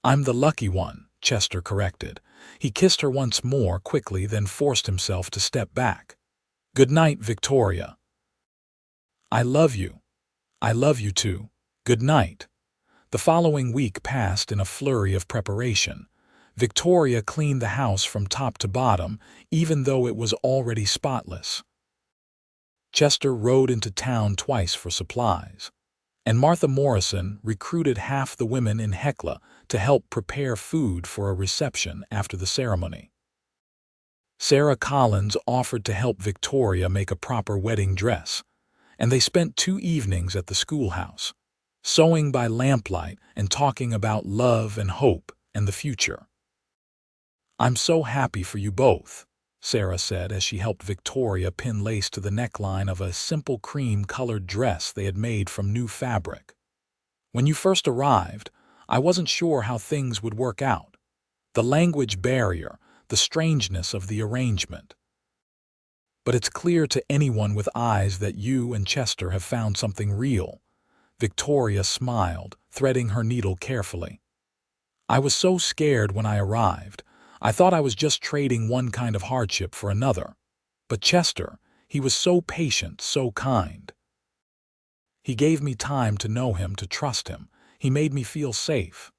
"I'm the lucky one," Chester corrected. He kissed her once more quickly, then forced himself to step back. "Good night, Victoria." "I love you." "I love you too. Good night." The following week passed in a flurry of preparation. Victoria cleaned the house from top to bottom, even though it was already spotless. Chester rode into town twice for supplies, and Martha Morrison recruited half the women in Hecla to help prepare food for a reception after the ceremony. Sarah Collins offered to help Victoria make a proper wedding dress, and they spent 2 evenings at the schoolhouse, sewing by lamplight and talking about love and hope and the future. "I'm so happy for you both," Sarah said as she helped Victoria pin lace to the neckline of a simple cream-colored dress they had made from new fabric. "When you first arrived, I wasn't sure how things would work out. The language barrier, the strangeness of the arrangement. But it's clear to anyone with eyes that you and Chester have found something real." Victoria smiled, threading her needle carefully. "I was so scared when I arrived. I thought I was just trading one kind of hardship for another. But Chester, he was so patient, so kind. He gave me time to know him, to trust him. He made me feel safe."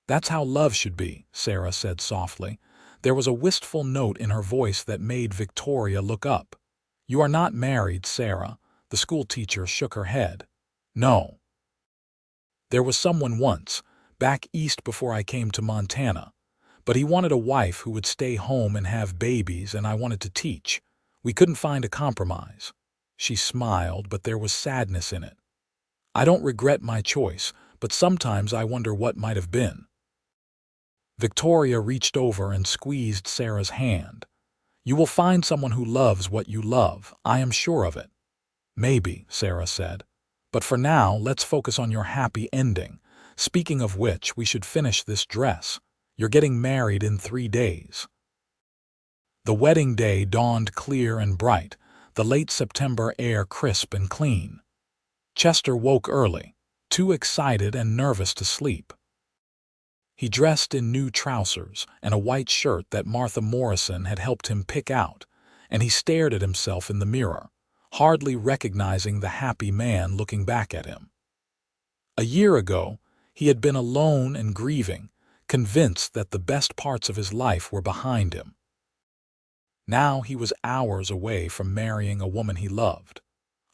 "That's how love should be," Sarah said softly. There was a wistful note in her voice that made Victoria look up. "You are not married, Sarah." The schoolteacher shook her head. "No. There was someone once, back east before I came to Montana. But he wanted a wife who would stay home and have babies, and I wanted to teach. We couldn't find a compromise." She smiled, but there was sadness in it. "I don't regret my choice, but sometimes I wonder what might have been." Victoria reached over and squeezed Sarah's hand. "You will find someone who loves what you love, I am sure of it." "Maybe," Sarah said. "But for now, let's focus on your happy ending. Speaking of which, we should finish this dress. You're getting married in 3 days." The wedding day dawned clear and bright, the late September air crisp and clean. Chester woke early, too excited and nervous to sleep. He dressed in new trousers and a white shirt that Martha Morrison had helped him pick out, and he stared at himself in the mirror, hardly recognizing the happy man looking back at him. A year ago, he had been alone and grieving, convinced that the best parts of his life were behind him. Now he was hours away from marrying a woman he loved,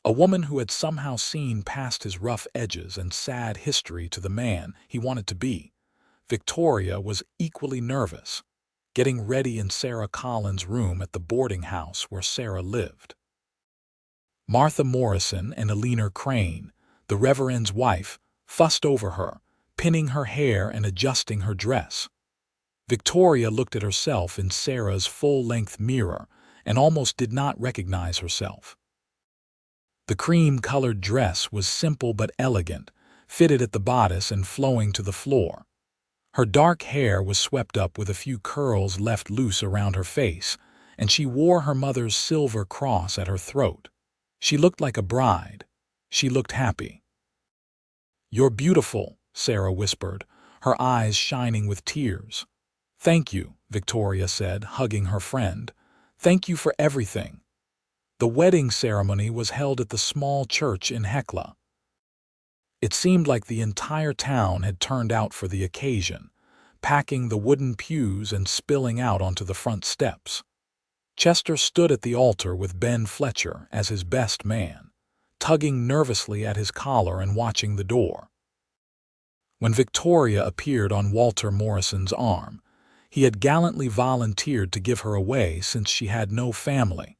a woman who had somehow seen past his rough edges and sad history to the man he wanted to be. Victoria was equally nervous, getting ready in Sarah Collins' room at the boarding house where Sarah lived. Martha Morrison and Eleanor Crane, the Reverend's wife, fussed over her, pinning her hair and adjusting her dress. Victoria looked at herself in Sarah's full-length mirror and almost did not recognize herself. The cream-colored dress was simple but elegant, fitted at the bodice and flowing to the floor. Her dark hair was swept up with a few curls left loose around her face, and she wore her mother's silver cross at her throat. She looked like a bride. She looked happy. "You're beautiful," Sarah whispered, her eyes shining with tears. "Thank you," Victoria said, hugging her friend. "Thank you for everything." The wedding ceremony was held at the small church in Hecla. It seemed like the entire town had turned out for the occasion, packing the wooden pews and spilling out onto the front steps. Chester stood at the altar with Ben Fletcher as his best man, tugging nervously at his collar and watching the door. When Victoria appeared on Walter Morrison's arm, he had gallantly volunteered to give her away since she had no family.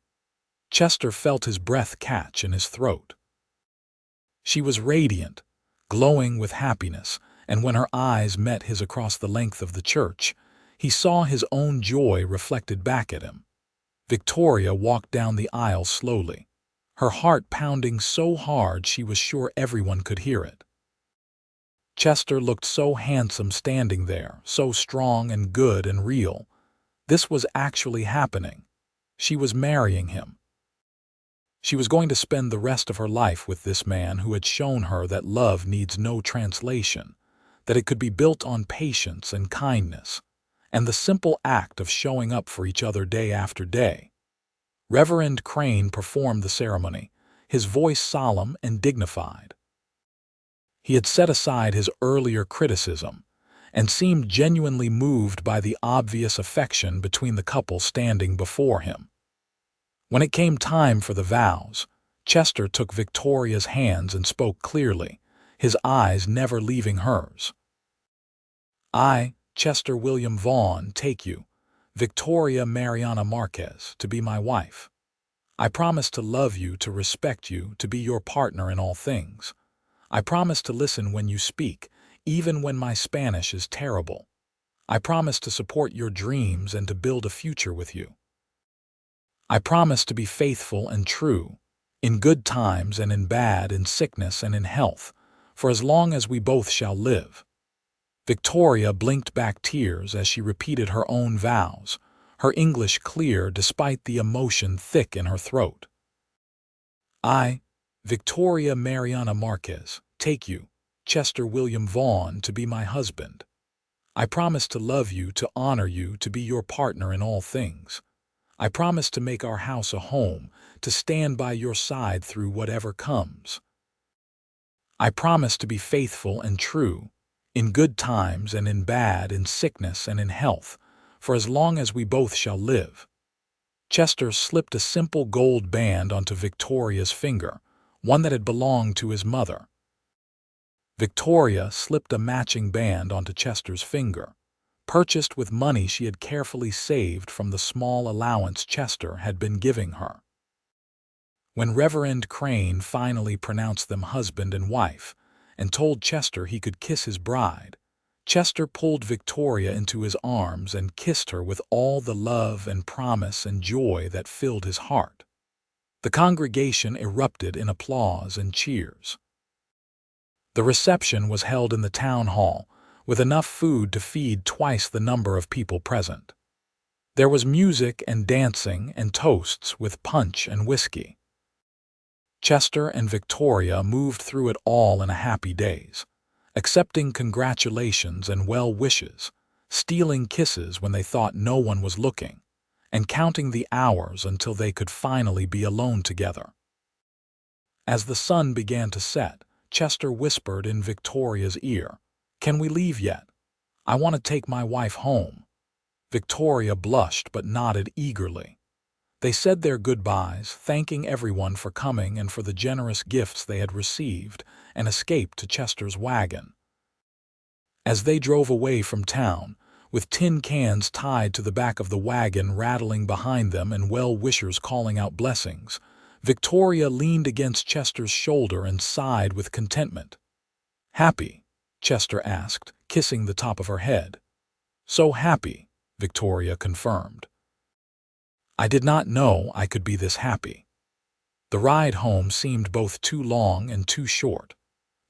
Chester felt his breath catch in his throat. She was radiant, glowing with happiness, and when her eyes met his across the length of the church, he saw his own joy reflected back at him. Victoria walked down the aisle slowly, her heart pounding so hard she was sure everyone could hear it. Chester looked so handsome standing there, so strong and good and real. This was actually happening. She was marrying him. She was going to spend the rest of her life with this man who had shown her that love needs no translation, that it could be built on patience and kindness, and the simple act of showing up for each other day after day. Reverend Crane performed the ceremony, his voice solemn and dignified. He had set aside his earlier criticism and seemed genuinely moved by the obvious affection between the couple standing before him. When it came time for the vows, Chester took Victoria's hands and spoke clearly, his eyes never leaving hers. "I, Chester William Vaughn, take you, Victoria Mariana Marquez, to be my wife. I promise to love you, to respect you, to be your partner in all things. I promise to listen when you speak, even when my Spanish is terrible. I promise to support your dreams and to build a future with you. I promise to be faithful and true, in good times and in bad, in sickness and in health, for as long as we both shall live." Victoria blinked back tears as she repeated her own vows, her English clear despite the emotion thick in her throat. "I, Victoria Mariana Marquez, take you, Chester William Vaughn, to be my husband. I promise to love you, to honor you, to be your partner in all things. I promise to make our house a home, to stand by your side through whatever comes. I promise to be faithful and true, in good times and in bad, in sickness and in health, for as long as we both shall live." Chester slipped a simple gold band onto Victoria's finger, one that had belonged to his mother. Victoria slipped a matching band onto Chester's finger, purchased with money she had carefully saved from the small allowance Chester had been giving her. When Reverend Crane finally pronounced them husband and wife and told Chester he could kiss his bride, Chester pulled Victoria into his arms and kissed her with all the love and promise and joy that filled his heart. The congregation erupted in applause and cheers. The reception was held in the town hall, with enough food to feed twice the number of people present. There was music and dancing and toasts with punch and whiskey. Chester and Victoria moved through it all in a happy daze, accepting congratulations and well wishes, stealing kisses when they thought no one was looking, and counting the hours until they could finally be alone together. As the sun began to set, Chester whispered in Victoria's ear, "Can we leave yet? I want to take my wife home." Victoria blushed but nodded eagerly. They said their goodbyes, thanking everyone for coming and for the generous gifts they had received, and escaped to Chester's wagon. As they drove away from town, with tin cans tied to the back of the wagon rattling behind them and well-wishers calling out blessings, Victoria leaned against Chester's shoulder and sighed with contentment. "Happy?" Chester asked, kissing the top of her head. "So happy," Victoria confirmed. "I did not know I could be this happy." The ride home seemed both too long and too short.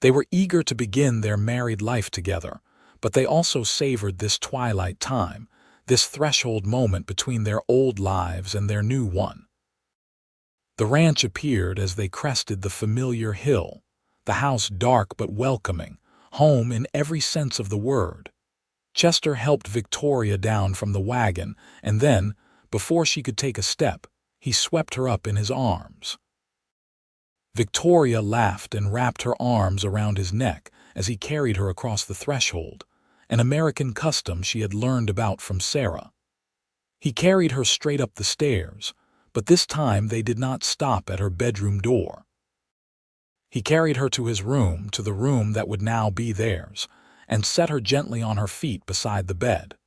They were eager to begin their married life together, but they also savored this twilight time, this threshold moment between their old lives and their new one. The ranch appeared as they crested the familiar hill, the house dark but welcoming, home in every sense of the word. Chester helped Victoria down from the wagon, and then, before she could take a step, he swept her up in his arms. Victoria laughed and wrapped her arms around his neck as he carried her across the threshold, an American custom she had learned about from Sarah. He carried her straight up the stairs, but this time they did not stop at her bedroom door. He carried her to his room, to the room that would now be theirs, and set her gently on her feet beside the bed.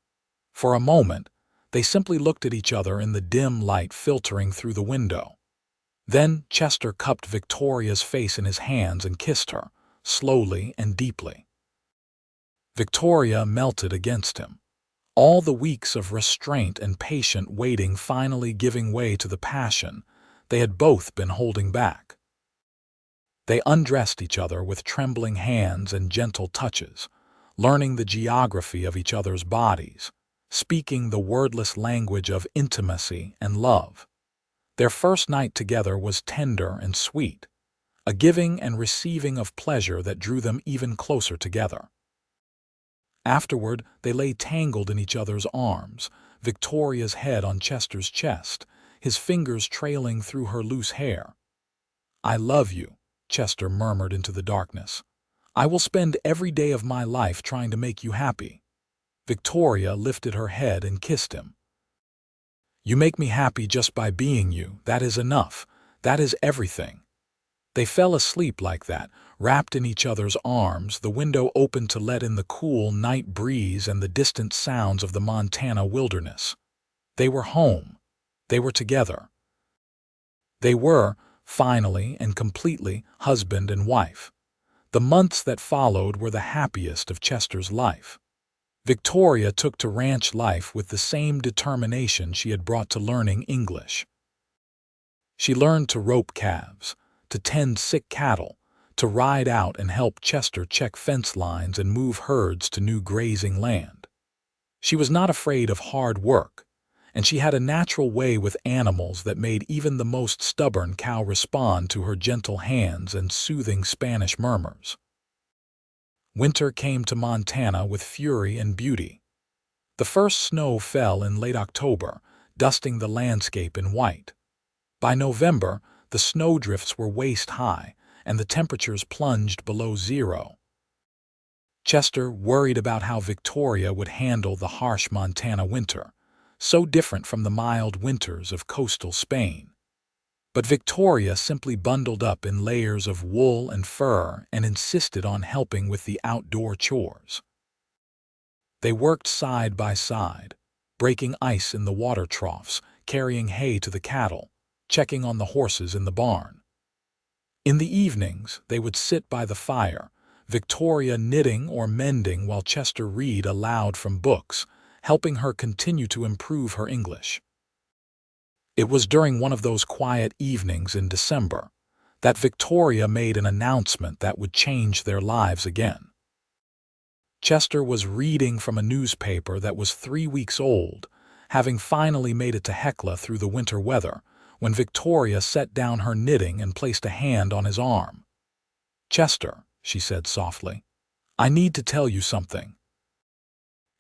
For a moment, they simply looked at each other in the dim light filtering through the window. Then Chester cupped Victoria's face in his hands and kissed her, slowly and deeply. Victoria melted against him, all the weeks of restraint and patient waiting finally giving way to the passion they had both been holding back. They undressed each other with trembling hands and gentle touches, learning the geography of each other's bodies, speaking the wordless language of intimacy and love. Their first night together was tender and sweet, a giving and receiving of pleasure that drew them even closer together. Afterward, they lay tangled in each other's arms, Victoria's head on Chester's chest, his fingers trailing through her loose hair. "I love you," Chester murmured into the darkness. "I will spend every day of my life trying to make you happy." Victoria lifted her head and kissed him. "You make me happy just by being you. That is enough. That is everything." They fell asleep like that, wrapped in each other's arms, the window open to let in the cool night breeze and the distant sounds of the Montana wilderness. They were home. They were together. They were, finally and completely, husband and wife. The months that followed were the happiest of Chester's life. Victoria took to ranch life with the same determination she had brought to learning English. She learned to rope calves, to tend sick cattle, to ride out and help Chester check fence lines and move herds to new grazing land. She was not afraid of hard work, and she had a natural way with animals that made even the most stubborn cow respond to her gentle hands and soothing Spanish murmurs. Winter came to Montana with fury and beauty. The first snow fell in late October, dusting the landscape in white. By November, the snowdrifts were waist-high, and the temperatures plunged below zero. Chester worried about how Victoria would handle the harsh Montana winter, so different from the mild winters of coastal Spain. But Victoria simply bundled up in layers of wool and fur and insisted on helping with the outdoor chores. They worked side by side, breaking ice in the water troughs, carrying hay to the cattle, checking on the horses in the barn. In the evenings, they would sit by the fire, Victoria knitting or mending while Chester read aloud from books, helping her continue to improve her English. It was during one of those quiet evenings in December that Victoria made an announcement that would change their lives again. Chester was reading from a newspaper that was 3 weeks old, having finally made it to Hecla through the winter weather, when Victoria set down her knitting and placed a hand on his arm. "Chester," she said softly, I need to tell you something."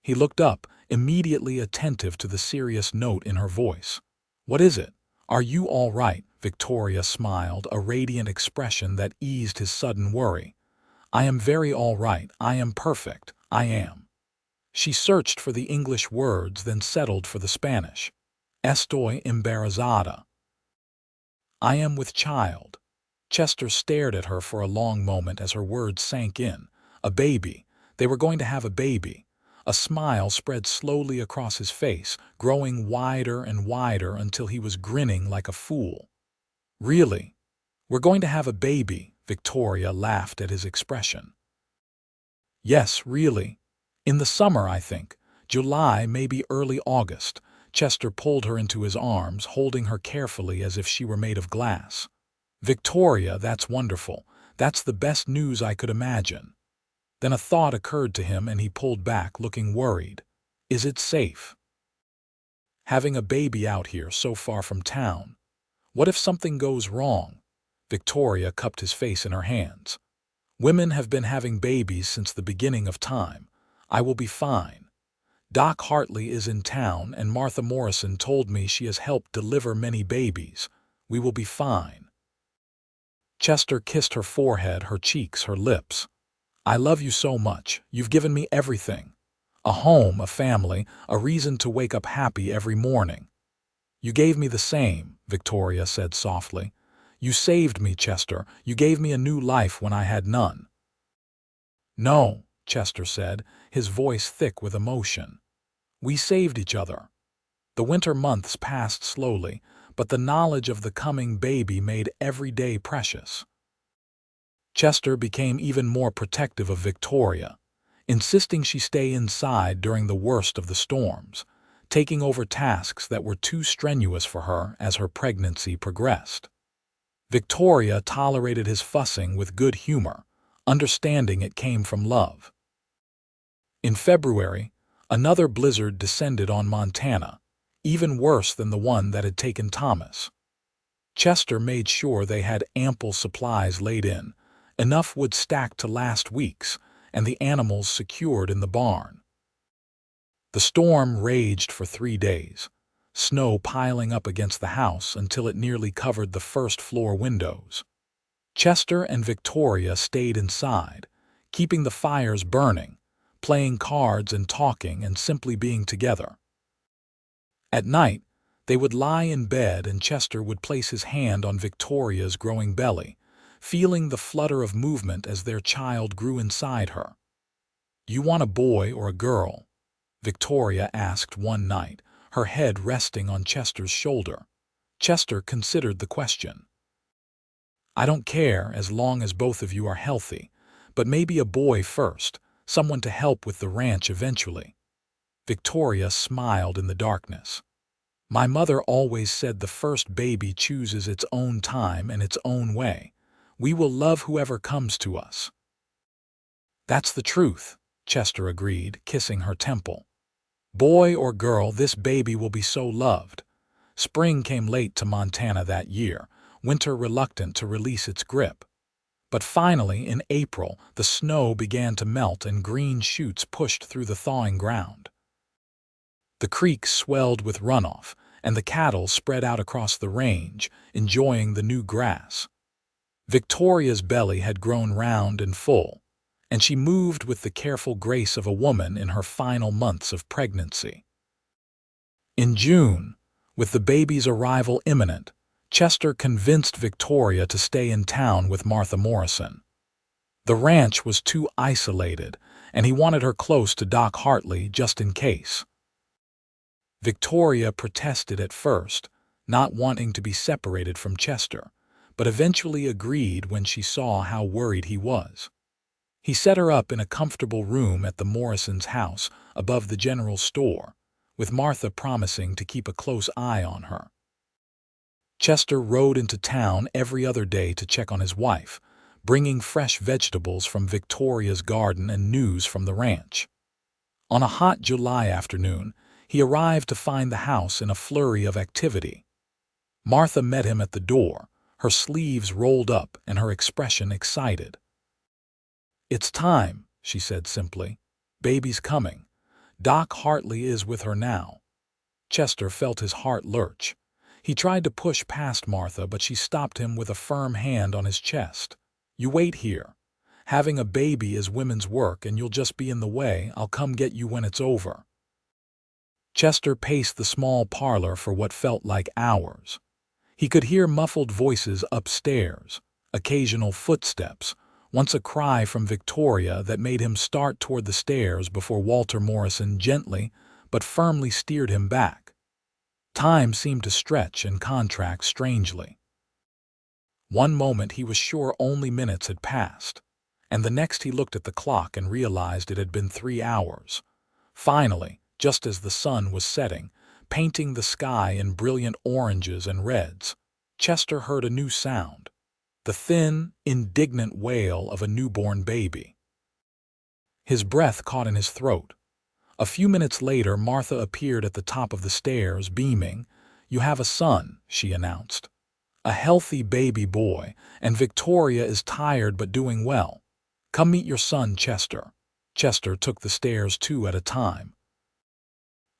He looked up, immediately attentive to the serious note in her voice. "What is it? Are you all right?" Victoria smiled, a radiant expression that eased his sudden worry. "I am very all right. I am perfect. I am." She searched for the English words, then settled for the Spanish. "Estoy embarazada." "I am with child." Chester stared at her for a long moment as her words sank in. A baby. They were going to have a baby. A smile spread slowly across his face, growing wider and wider until he was grinning like a fool. "Really? We're going to have a baby?" Victoria laughed at his expression. "Yes, really. In the summer, I think. July, maybe early August." Chester pulled her into his arms, holding her carefully as if she were made of glass. "Victoria, that's wonderful. That's the best news I could imagine." Then a thought occurred to him and he pulled back, looking worried. "Is it safe? Having a baby out here so far from town? What if something goes wrong?" Victoria cupped his face in her hands. "Women have been having babies since the beginning of time. I will be fine. Doc Hartley is in town and Martha Morrison told me she has helped deliver many babies. We will be fine." Chester kissed her forehead, her cheeks, her lips. "I love you so much. You've given me everything. A home, a family, a reason to wake up happy every morning." "You gave me the same," Victoria said softly. "You saved me, Chester. You gave me a new life when I had none." "No," Chester said, his voice thick with emotion. "We saved each other." The winter months passed slowly, but the knowledge of the coming baby made every day precious. Chester became even more protective of Victoria, insisting she stay inside during the worst of the storms, taking over tasks that were too strenuous for her as her pregnancy progressed. Victoria tolerated his fussing with good humor, understanding it came from love. In February, another blizzard descended on Montana, even worse than the one that had taken Thomas. Chester made sure they had ample supplies laid in, enough wood stacked to last weeks, and the animals secured in the barn. The storm raged for 3 days, snow piling up against the house until it nearly covered the first-floor windows. Chester and Victoria stayed inside, keeping the fires burning, playing cards and talking and simply being together. At night, they would lie in bed and Chester would place his hand on Victoria's growing belly, feeling the flutter of movement as their child grew inside her. "You want a boy or a girl?" Victoria asked one night, her head resting on Chester's shoulder. Chester considered the question. "I don't care as long as both of you are healthy, but maybe a boy first, someone to help with the ranch eventually." Victoria smiled in the darkness. "My mother always said the first baby chooses its own time and its own way. We will love whoever comes to us." "That's the truth," Chester agreed, kissing her temple. "Boy or girl, this baby will be so loved." Spring came late to Montana that year, winter reluctant to release its grip. But finally, in April, the snow began to melt and green shoots pushed through the thawing ground. The creeks swelled with runoff, and the cattle spread out across the range, enjoying the new grass. Victoria's belly had grown round and full, and she moved with the careful grace of a woman in her final months of pregnancy. In June, with the baby's arrival imminent, Chester convinced Victoria to stay in town with Martha Morrison. The ranch was too isolated, and he wanted her close to Doc Hartley just in case. Victoria protested at first, not wanting to be separated from Chester, but eventually agreed when she saw how worried he was. He set her up in a comfortable room at the Morrisons' house above the general store, with Martha promising to keep a close eye on her. Chester rode into town every other day to check on his wife, bringing fresh vegetables from Victoria's garden and news from the ranch. On a hot July afternoon, he arrived to find the house in a flurry of activity. Martha met him at the door, her sleeves rolled up and her expression excited. "It's time," she said simply. "Baby's coming. Doc Hartley is with her now." Chester felt his heart lurch. He tried to push past Martha, but she stopped him with a firm hand on his chest. "You wait here. Having a baby is women's work, and you'll just be in the way. I'll come get you when it's over." Chester paced the small parlor for what felt like hours. He could hear muffled voices upstairs, occasional footsteps, once a cry from Victoria that made him start toward the stairs before Walter Morrison gently but firmly steered him back. Time seemed to stretch and contract strangely. One moment he was sure only minutes had passed, and the next he looked at the clock and realized it had been 3 hours. Finally, just as the sun was setting, painting the sky in brilliant oranges and reds, Chester heard a new sound, the thin, indignant wail of a newborn baby. His breath caught in his throat. A few minutes later, Martha appeared at the top of the stairs, beaming. "You have a son," she announced. "A healthy baby boy, and Victoria is tired but doing well. Come meet your son, Chester." Chester took the stairs 2 at a time.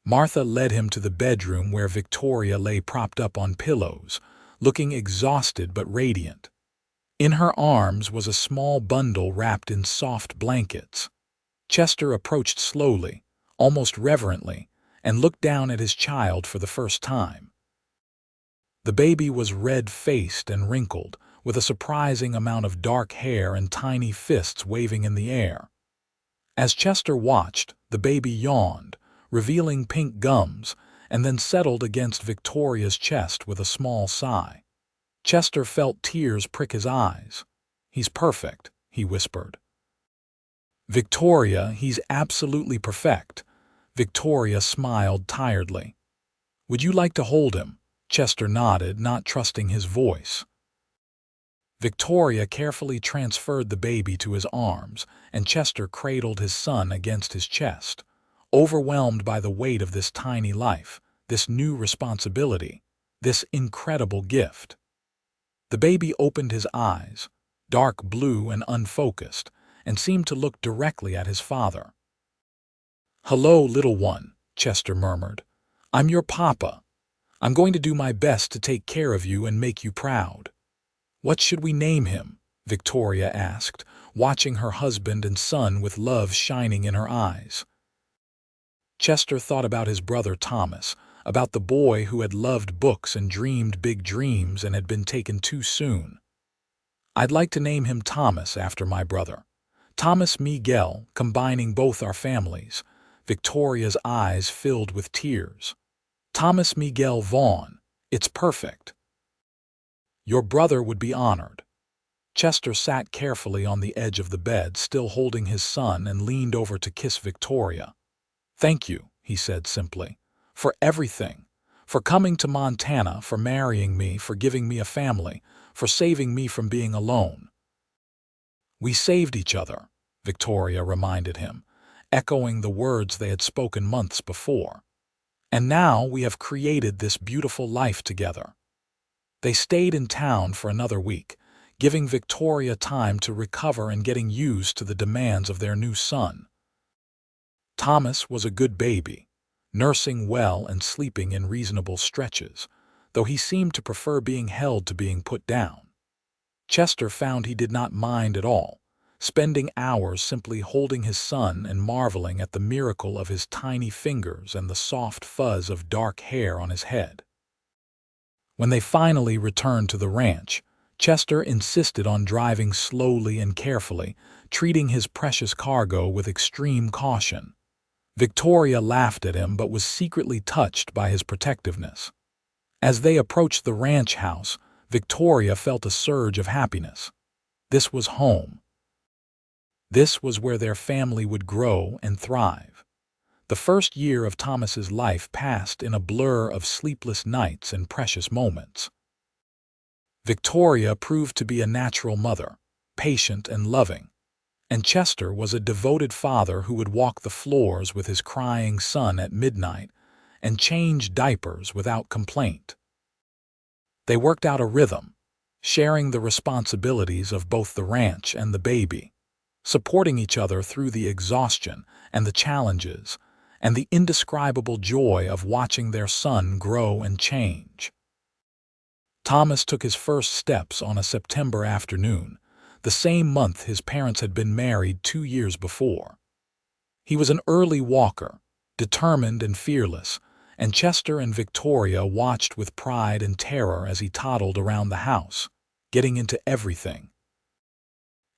Martha led him to the bedroom where Victoria lay propped up on pillows, looking exhausted but radiant. In her arms was a small bundle wrapped in soft blankets. Chester approached slowly, almost reverently, and looked down at his child for the first time. The baby was red-faced and wrinkled, with a surprising amount of dark hair and tiny fists waving in the air. As Chester watched, the baby yawned, revealing pink gums, and then settled against Victoria's chest with a small sigh. Chester felt tears prick his eyes. "He's perfect," he whispered. "Victoria, he's absolutely perfect." Victoria smiled tiredly. "Would you like to hold him?" Chester nodded, not trusting his voice. Victoria carefully transferred the baby to his arms, and Chester cradled his son against his chest, overwhelmed by the weight of this tiny life, this new responsibility, this incredible gift. The baby opened his eyes, dark blue and unfocused, and seemed to look directly at his father. "Hello, little one," Chester murmured. "I'm your papa. I'm going to do my best to take care of you and make you proud." "What should we name him?" Victoria asked, watching her husband and son with love shining in her eyes. Chester thought about his brother Thomas, about the boy who had loved books and dreamed big dreams and had been taken too soon. "I'd like to name him Thomas after my brother. Thomas Miguel, combining both our families." Victoria's eyes filled with tears. "Thomas Miguel Vaughn. It's perfect." "Your brother would be honored." Chester sat carefully on the edge of the bed, still holding his son, and leaned over to kiss Victoria. "Thank you," he said simply, "for everything. For coming to Montana, for marrying me, for giving me a family, for saving me from being alone." "We saved each other," Victoria reminded him, echoing the words they had spoken months before. "And now we have created this beautiful life together." They stayed in town for another week, giving Victoria time to recover and getting used to the demands of their new son. Thomas was a good baby, nursing well and sleeping in reasonable stretches, though he seemed to prefer being held to being put down. Chester found he did not mind at all, spending hours simply holding his son and marveling at the miracle of his tiny fingers and the soft fuzz of dark hair on his head. When they finally returned to the ranch, Chester insisted on driving slowly and carefully, treating his precious cargo with extreme caution. Victoria laughed at him but was secretly touched by his protectiveness. As they approached the ranch house, Victoria felt a surge of happiness. This was home. This was where their family would grow and thrive. The first year of Thomas's life passed in a blur of sleepless nights and precious moments. Victoria proved to be a natural mother, patient and loving, and Chester was a devoted father who would walk the floors with his crying son at midnight and change diapers without complaint. They worked out a rhythm, sharing the responsibilities of both the ranch and the baby. supporting each other through the exhaustion and the challenges, and the indescribable joy of watching their son grow and change. Thomas took his first steps on a September afternoon, the same month his parents had been married 2 years before. He was an early walker, determined and fearless, and Chester and Victoria watched with pride and terror as he toddled around the house, getting into everything.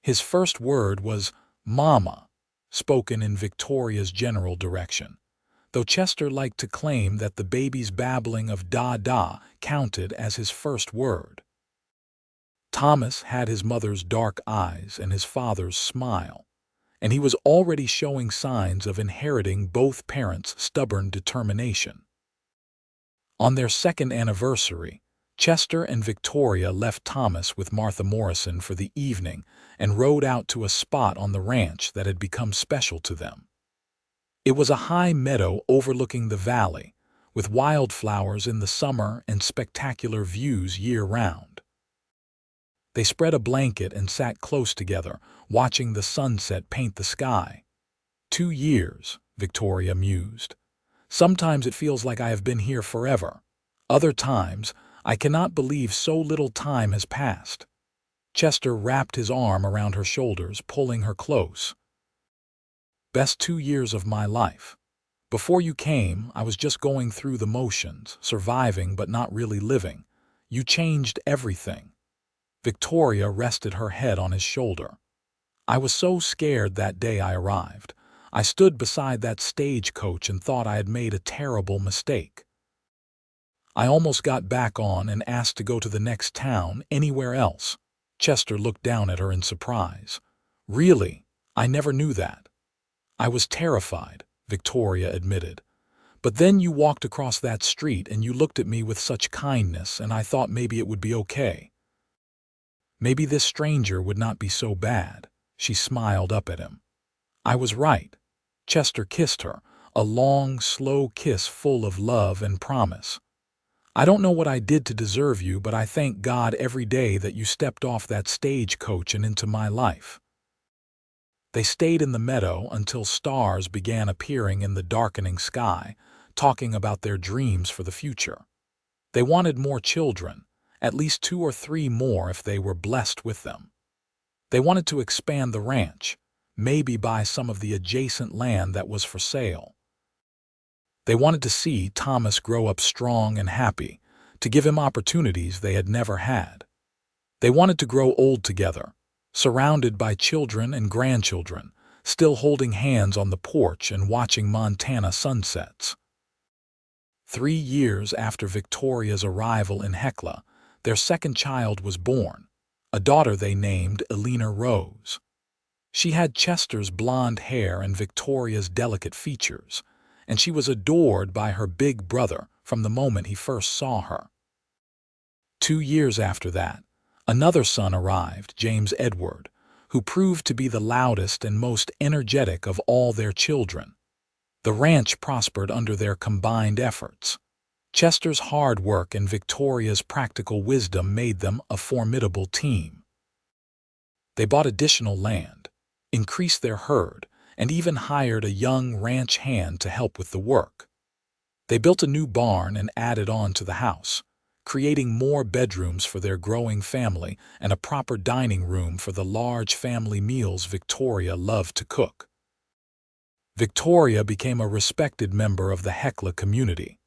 His first word was "Mama," spoken in Victoria's general direction, though Chester liked to claim that the baby's babbling of "da-da" counted as his first word. Thomas had his mother's dark eyes and his father's smile, and he was already showing signs of inheriting both parents' stubborn determination. On their second anniversary, Chester and Victoria left Thomas with Martha Morrison for the evening and rode out to a spot on the ranch that had become special to them. It was a high meadow overlooking the valley, with wildflowers in the summer and spectacular views year-round. They spread a blanket and sat close together, watching the sunset paint the sky. 2 years, Victoria mused. Sometimes it feels like I have been here forever. Other times, I cannot believe so little time has passed. Chester wrapped his arm around her shoulders, pulling her close. Best 2 years of my life. Before you came, I was just going through the motions, surviving but not really living. You changed everything. Victoria rested her head on his shoulder. I was so scared that day I arrived. I stood beside that stagecoach and thought I had made a terrible mistake. I almost got back on and asked to go to the next town, anywhere else. Chester looked down at her in surprise. Really? I never knew that. I was terrified, Victoria admitted. But then you walked across that street and you looked at me with such kindness, and I thought maybe it would be okay. Maybe this stranger would not be so bad. She smiled up at him. I was right. Chester kissed her, a long, slow kiss full of love and promise. I don't know what I did to deserve you, but I thank God every day that you stepped off that stagecoach and into my life. They stayed in the meadow until stars began appearing in the darkening sky, talking about their dreams for the future. They wanted more children, at least 2 or 3 more if they were blessed with them. They wanted to expand the ranch, maybe buy some of the adjacent land that was for sale. They wanted to see Thomas grow up strong and happy, to give him opportunities they had never had. They wanted to grow old together, surrounded by children and grandchildren, still holding hands on the porch and watching Montana sunsets. 3 years after Victoria's arrival in Hecla, their second child was born, a daughter they named Elena Rose. She had Chester's blonde hair and Victoria's delicate features, and she was adored by her big brother from the moment he first saw her. 2 years after that, another son arrived, James Edward, who proved to be the loudest and most energetic of all their children. The ranch prospered under their combined efforts. Chester's hard work and Victoria's practical wisdom made them a formidable team. They bought additional land, increased their herd, and even hired a young ranch hand to help with the work. They built a new barn and added on to the house, creating more bedrooms for their growing family and a proper dining room for the large family meals Victoria loved to cook. Victoria became a respected member of the Hecla community.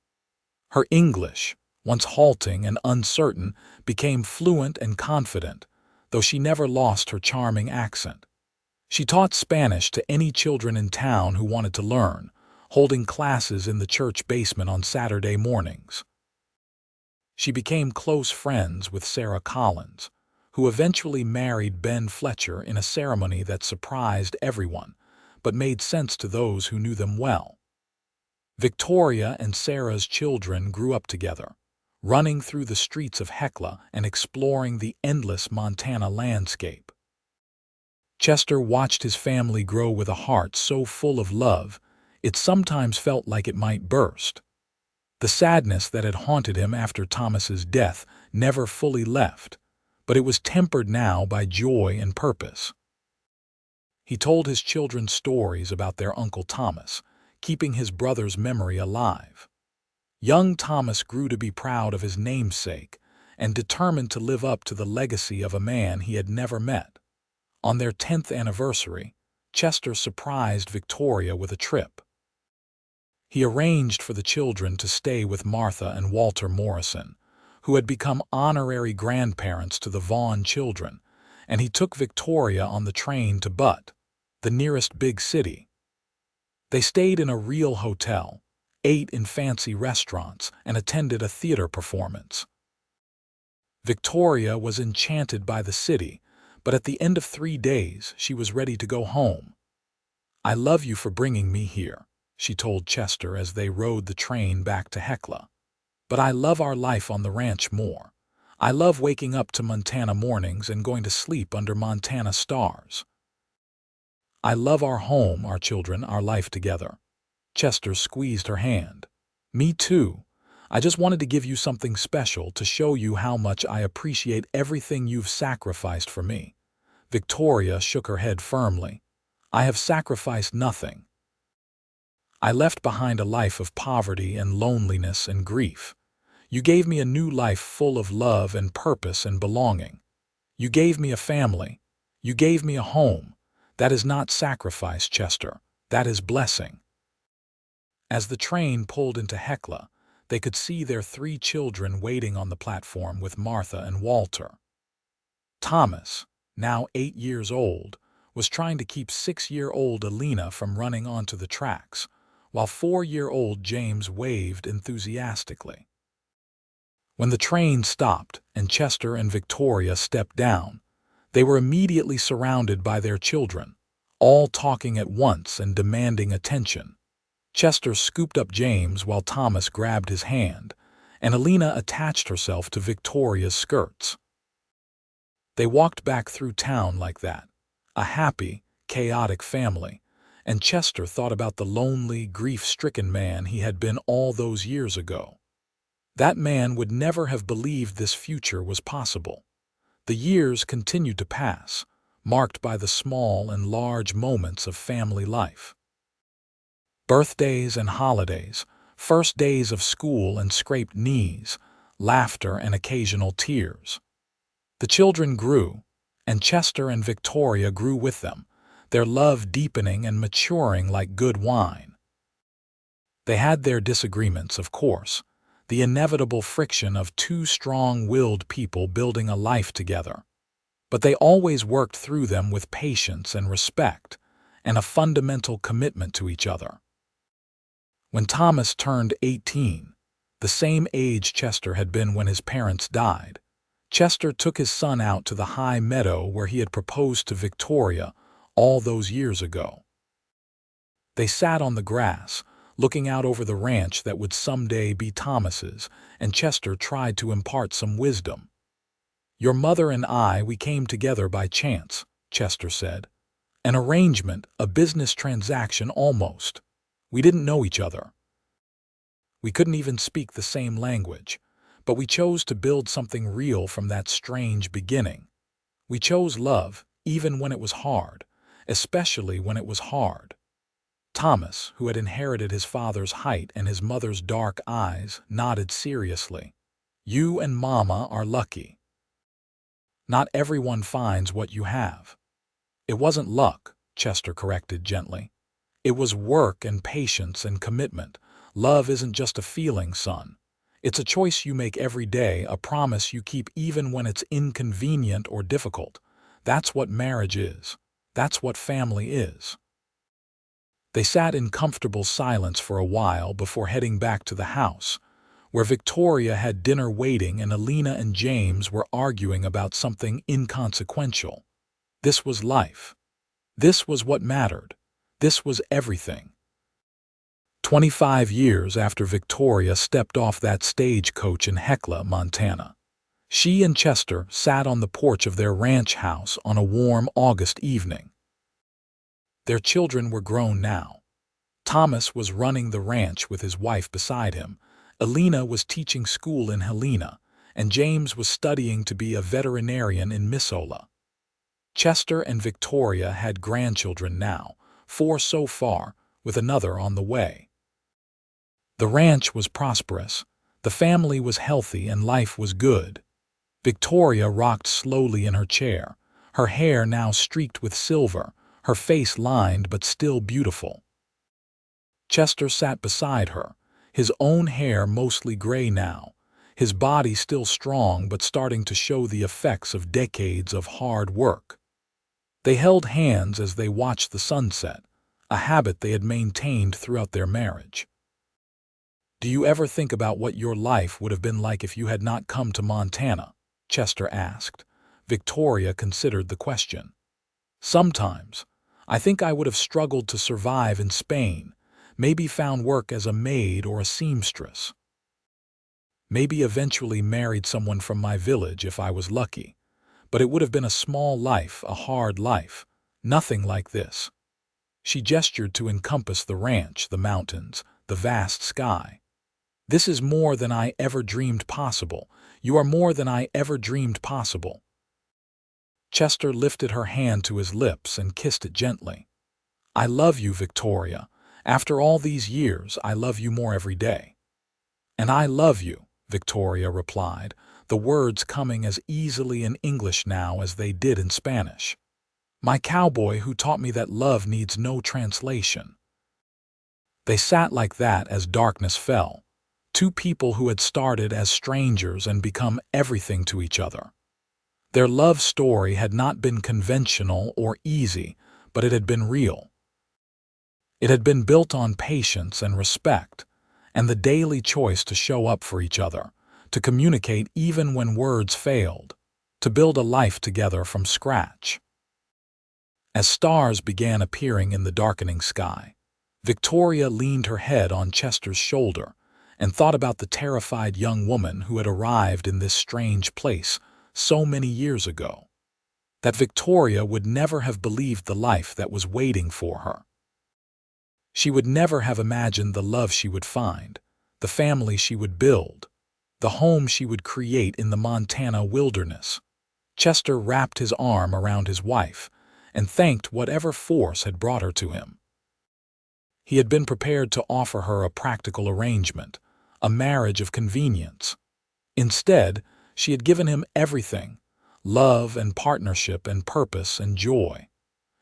Her English, once halting and uncertain, became fluent and confident, though she never lost her charming accent. She taught Spanish to any children in town who wanted to learn, holding classes in the church basement on Saturday mornings. She became close friends with Sarah Collins, who eventually married Ben Fletcher in a ceremony that surprised everyone, but made sense to those who knew them well. Victoria and Sarah's children grew up together, running through the streets of Hecla and exploring the endless Montana landscape. Chester watched his family grow with a heart so full of love, it sometimes felt like it might burst. The sadness that had haunted him after Thomas's death never fully left, but it was tempered now by joy and purpose. He told his children stories about their Uncle Thomas, keeping his brother's memory alive. Young Thomas grew to be proud of his namesake and determined to live up to the legacy of a man he had never met. On their 10th anniversary, Chester surprised Victoria with a trip. He arranged for the children to stay with Martha and Walter Morrison, who had become honorary grandparents to the Vaughn children, and he took Victoria on the train to Butte, the nearest big city. They stayed in a real hotel, ate in fancy restaurants, and attended a theater performance. Victoria was enchanted by the city, but at the end of 3 days she was ready to go home. "I love you for bringing me here," she told Chester as they rode the train back to Hecla. "But I love our life on the ranch more. I love waking up to Montana mornings and going to sleep under Montana stars. I love our home, our children, our life together." Chester squeezed her hand. "Me too. I just wanted to give you something special to show you how much I appreciate everything you've sacrificed for me." Victoria shook her head firmly. "I have sacrificed nothing. I left behind a life of poverty and loneliness and grief. You gave me a new life full of love and purpose and belonging. You gave me a family. You gave me a home. That is not sacrifice, Chester. That is blessing." As the train pulled into Hecla, they could see their 3 children waiting on the platform with Martha and Walter. Thomas, now 8 years old, was trying to keep 6-year-old Alina from running onto the tracks, while 4-year-old James waved enthusiastically. When the train stopped and Chester and Victoria stepped down, they were immediately surrounded by their children, all talking at once and demanding attention. Chester scooped up James while Thomas grabbed his hand, and Alina attached herself to Victoria's skirts. They walked back through town like that, a happy, chaotic family, and Chester thought about the lonely, grief-stricken man he had been all those years ago. That man would never have believed this future was possible. The years continued to pass, marked by the small and large moments of family life. Birthdays and holidays, first days of school and scraped knees, laughter and occasional tears. The children grew, and Chester and Victoria grew with them, their love deepening and maturing like good wine. They had their disagreements, of course, the inevitable friction of 2 strong-willed people building a life together. But they always worked through them with patience and respect, and a fundamental commitment to each other. When Thomas turned 18, the same age Chester had been when his parents died, Chester took his son out to the high meadow where he had proposed to Victoria all those years ago. They sat on the grass, looking out over the ranch that would someday be Thomas's, and Chester tried to impart some wisdom. "Your mother and we came together by chance," Chester said. "An arrangement, a business transaction almost. We didn't know each other. We couldn't even speak the same language, but we chose to build something real from that strange beginning. We chose love, even when it was hard, especially when it was hard." Thomas, who had inherited his father's height and his mother's dark eyes, nodded seriously. "You and Mama are lucky. Not everyone finds what you have." "It wasn't luck," Chester corrected gently. "It was work and patience and commitment. Love isn't just a feeling, son. It's a choice you make every day, a promise you keep even when it's inconvenient or difficult. That's what marriage is. That's what family is." They sat in comfortable silence for a while before heading back to the house, where Victoria had dinner waiting and Alina and James were arguing about something inconsequential. This was life. This was what mattered. This was everything. 25 years after Victoria stepped off that stagecoach in Hecla, Montana, she and Chester sat on the porch of their ranch house on a warm August evening. Their children were grown now. Thomas was running the ranch with his wife beside him, Alina was teaching school in Helena, and James was studying to be a veterinarian in Missoula. Chester and Victoria had grandchildren now, 4 so far, with another on the way. The ranch was prosperous, the family was healthy, and life was good. Victoria rocked slowly in her chair, her hair now streaked with silver, her face lined but still beautiful. Chester sat beside her, his own hair mostly gray now, his body still strong but starting to show the effects of decades of hard work. They held hands as they watched the sunset, a habit they had maintained throughout their marriage. "Do you ever think about what your life would have been like if you had not come to Montana?" Chester asked. Victoria considered the question. "Sometimes. I think I would have struggled to survive in Spain, maybe found work as a maid or a seamstress. Maybe eventually married someone from my village if I was lucky. But it would have been a small life, a hard life. Nothing like this." She gestured to encompass the ranch, the mountains, the vast sky. "This is more than I ever dreamed possible. You are more than I ever dreamed possible." Chester lifted her hand to his lips and kissed it gently. "I love you, Victoria. After all these years, I love you more every day." "And I love you," Victoria replied, the words coming as easily in English now as they did in Spanish. "My cowboy who taught me that love needs no translation." They sat like that as darkness fell, 2 people who had started as strangers and become everything to each other. Their love story had not been conventional or easy, but it had been real. It had been built on patience and respect, and the daily choice to show up for each other, to communicate even when words failed, to build a life together from scratch. As stars began appearing in the darkening sky, Victoria leaned her head on Chester's shoulder and thought about the terrified young woman who had arrived in this strange place so many years ago. That Victoria would never have believed the life that was waiting for her. She would never have imagined the love she would find, the family she would build, the home she would create in the Montana wilderness. Chester wrapped his arm around his wife and thanked whatever force had brought her to him. He had been prepared to offer her a practical arrangement, a marriage of convenience. Instead, she had given him everything: love and partnership and purpose and joy.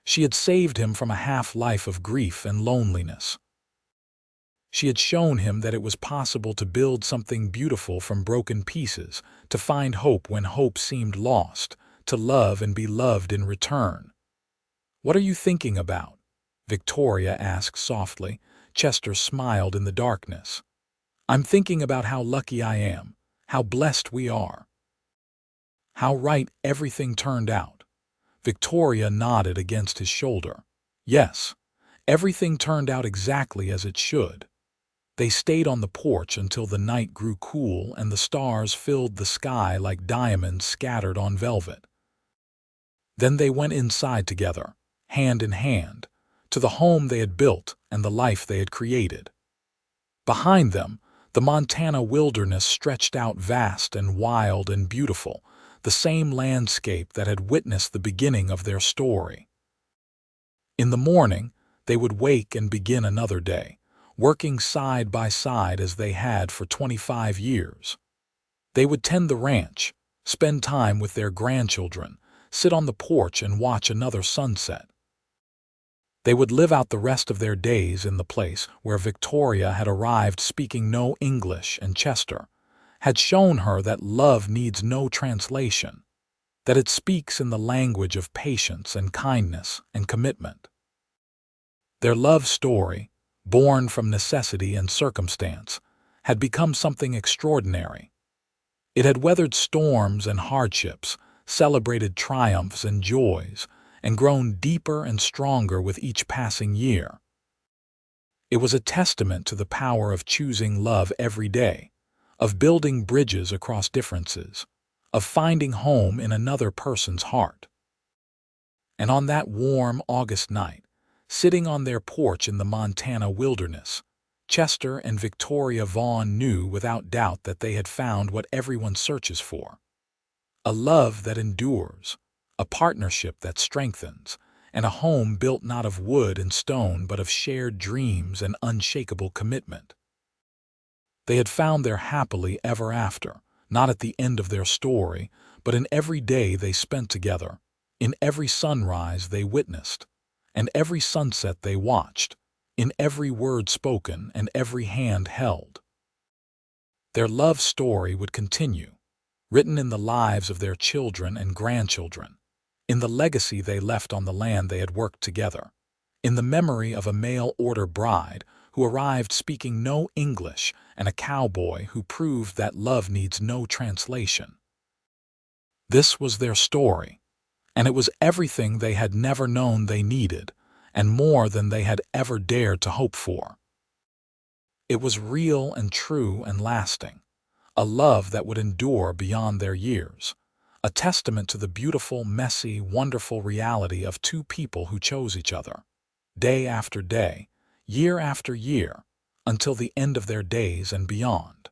She had saved him from a half-life of grief and loneliness. She had shown him that it was possible to build something beautiful from broken pieces, to find hope when hope seemed lost, to love and be loved in return. "What are you thinking about?" Victoria asked softly. Chester smiled in the darkness. "I'm thinking about how lucky I am, how blessed we are. How right everything turned out." Victoria nodded against his shoulder. "Yes, everything turned out exactly as it should." They stayed on the porch until the night grew cool and the stars filled the sky like diamonds scattered on velvet. Then they went inside together, hand in hand, to the home they had built and the life they had created. Behind them, the Montana wilderness stretched out vast and wild and beautiful, the same landscape that had witnessed the beginning of their story. In the morning, they would wake and begin another day, working side by side as they had for 25 years. They would tend the ranch, spend time with their grandchildren, sit on the porch and watch another sunset. They would live out the rest of their days in the place where Victoria had arrived speaking no English, and Chester had shown her that love needs no translation, that it speaks in the language of patience and kindness and commitment. Their love story, born from necessity and circumstance, had become something extraordinary. It had weathered storms and hardships, celebrated triumphs and joys, and grown deeper and stronger with each passing year. It was a testament to the power of choosing love every day, of building bridges across differences, of finding home in another person's heart. And on that warm August night, sitting on their porch in the Montana wilderness, Chester and Victoria Vaughn knew without doubt that they had found what everyone searches for: a love that endures, a partnership that strengthens, and a home built not of wood and stone but of shared dreams and unshakable commitment. They had found their happily ever after, not at the end of their story, but in every day they spent together, in every sunrise they witnessed, and every sunset they watched, in every word spoken and every hand held. Their love story would continue, written in the lives of their children and grandchildren, in the legacy they left on the land they had worked together, in the memory of a mail-order bride who arrived speaking no English and a cowboy who proved that love needs no translation. This was their story, and it was everything they had never known they needed, and more than they had ever dared to hope for. It was real and true and lasting, a love that would endure beyond their years, a testament to the beautiful, messy, wonderful reality of two people who chose each other, day after day, year after year, until the end of their days and beyond.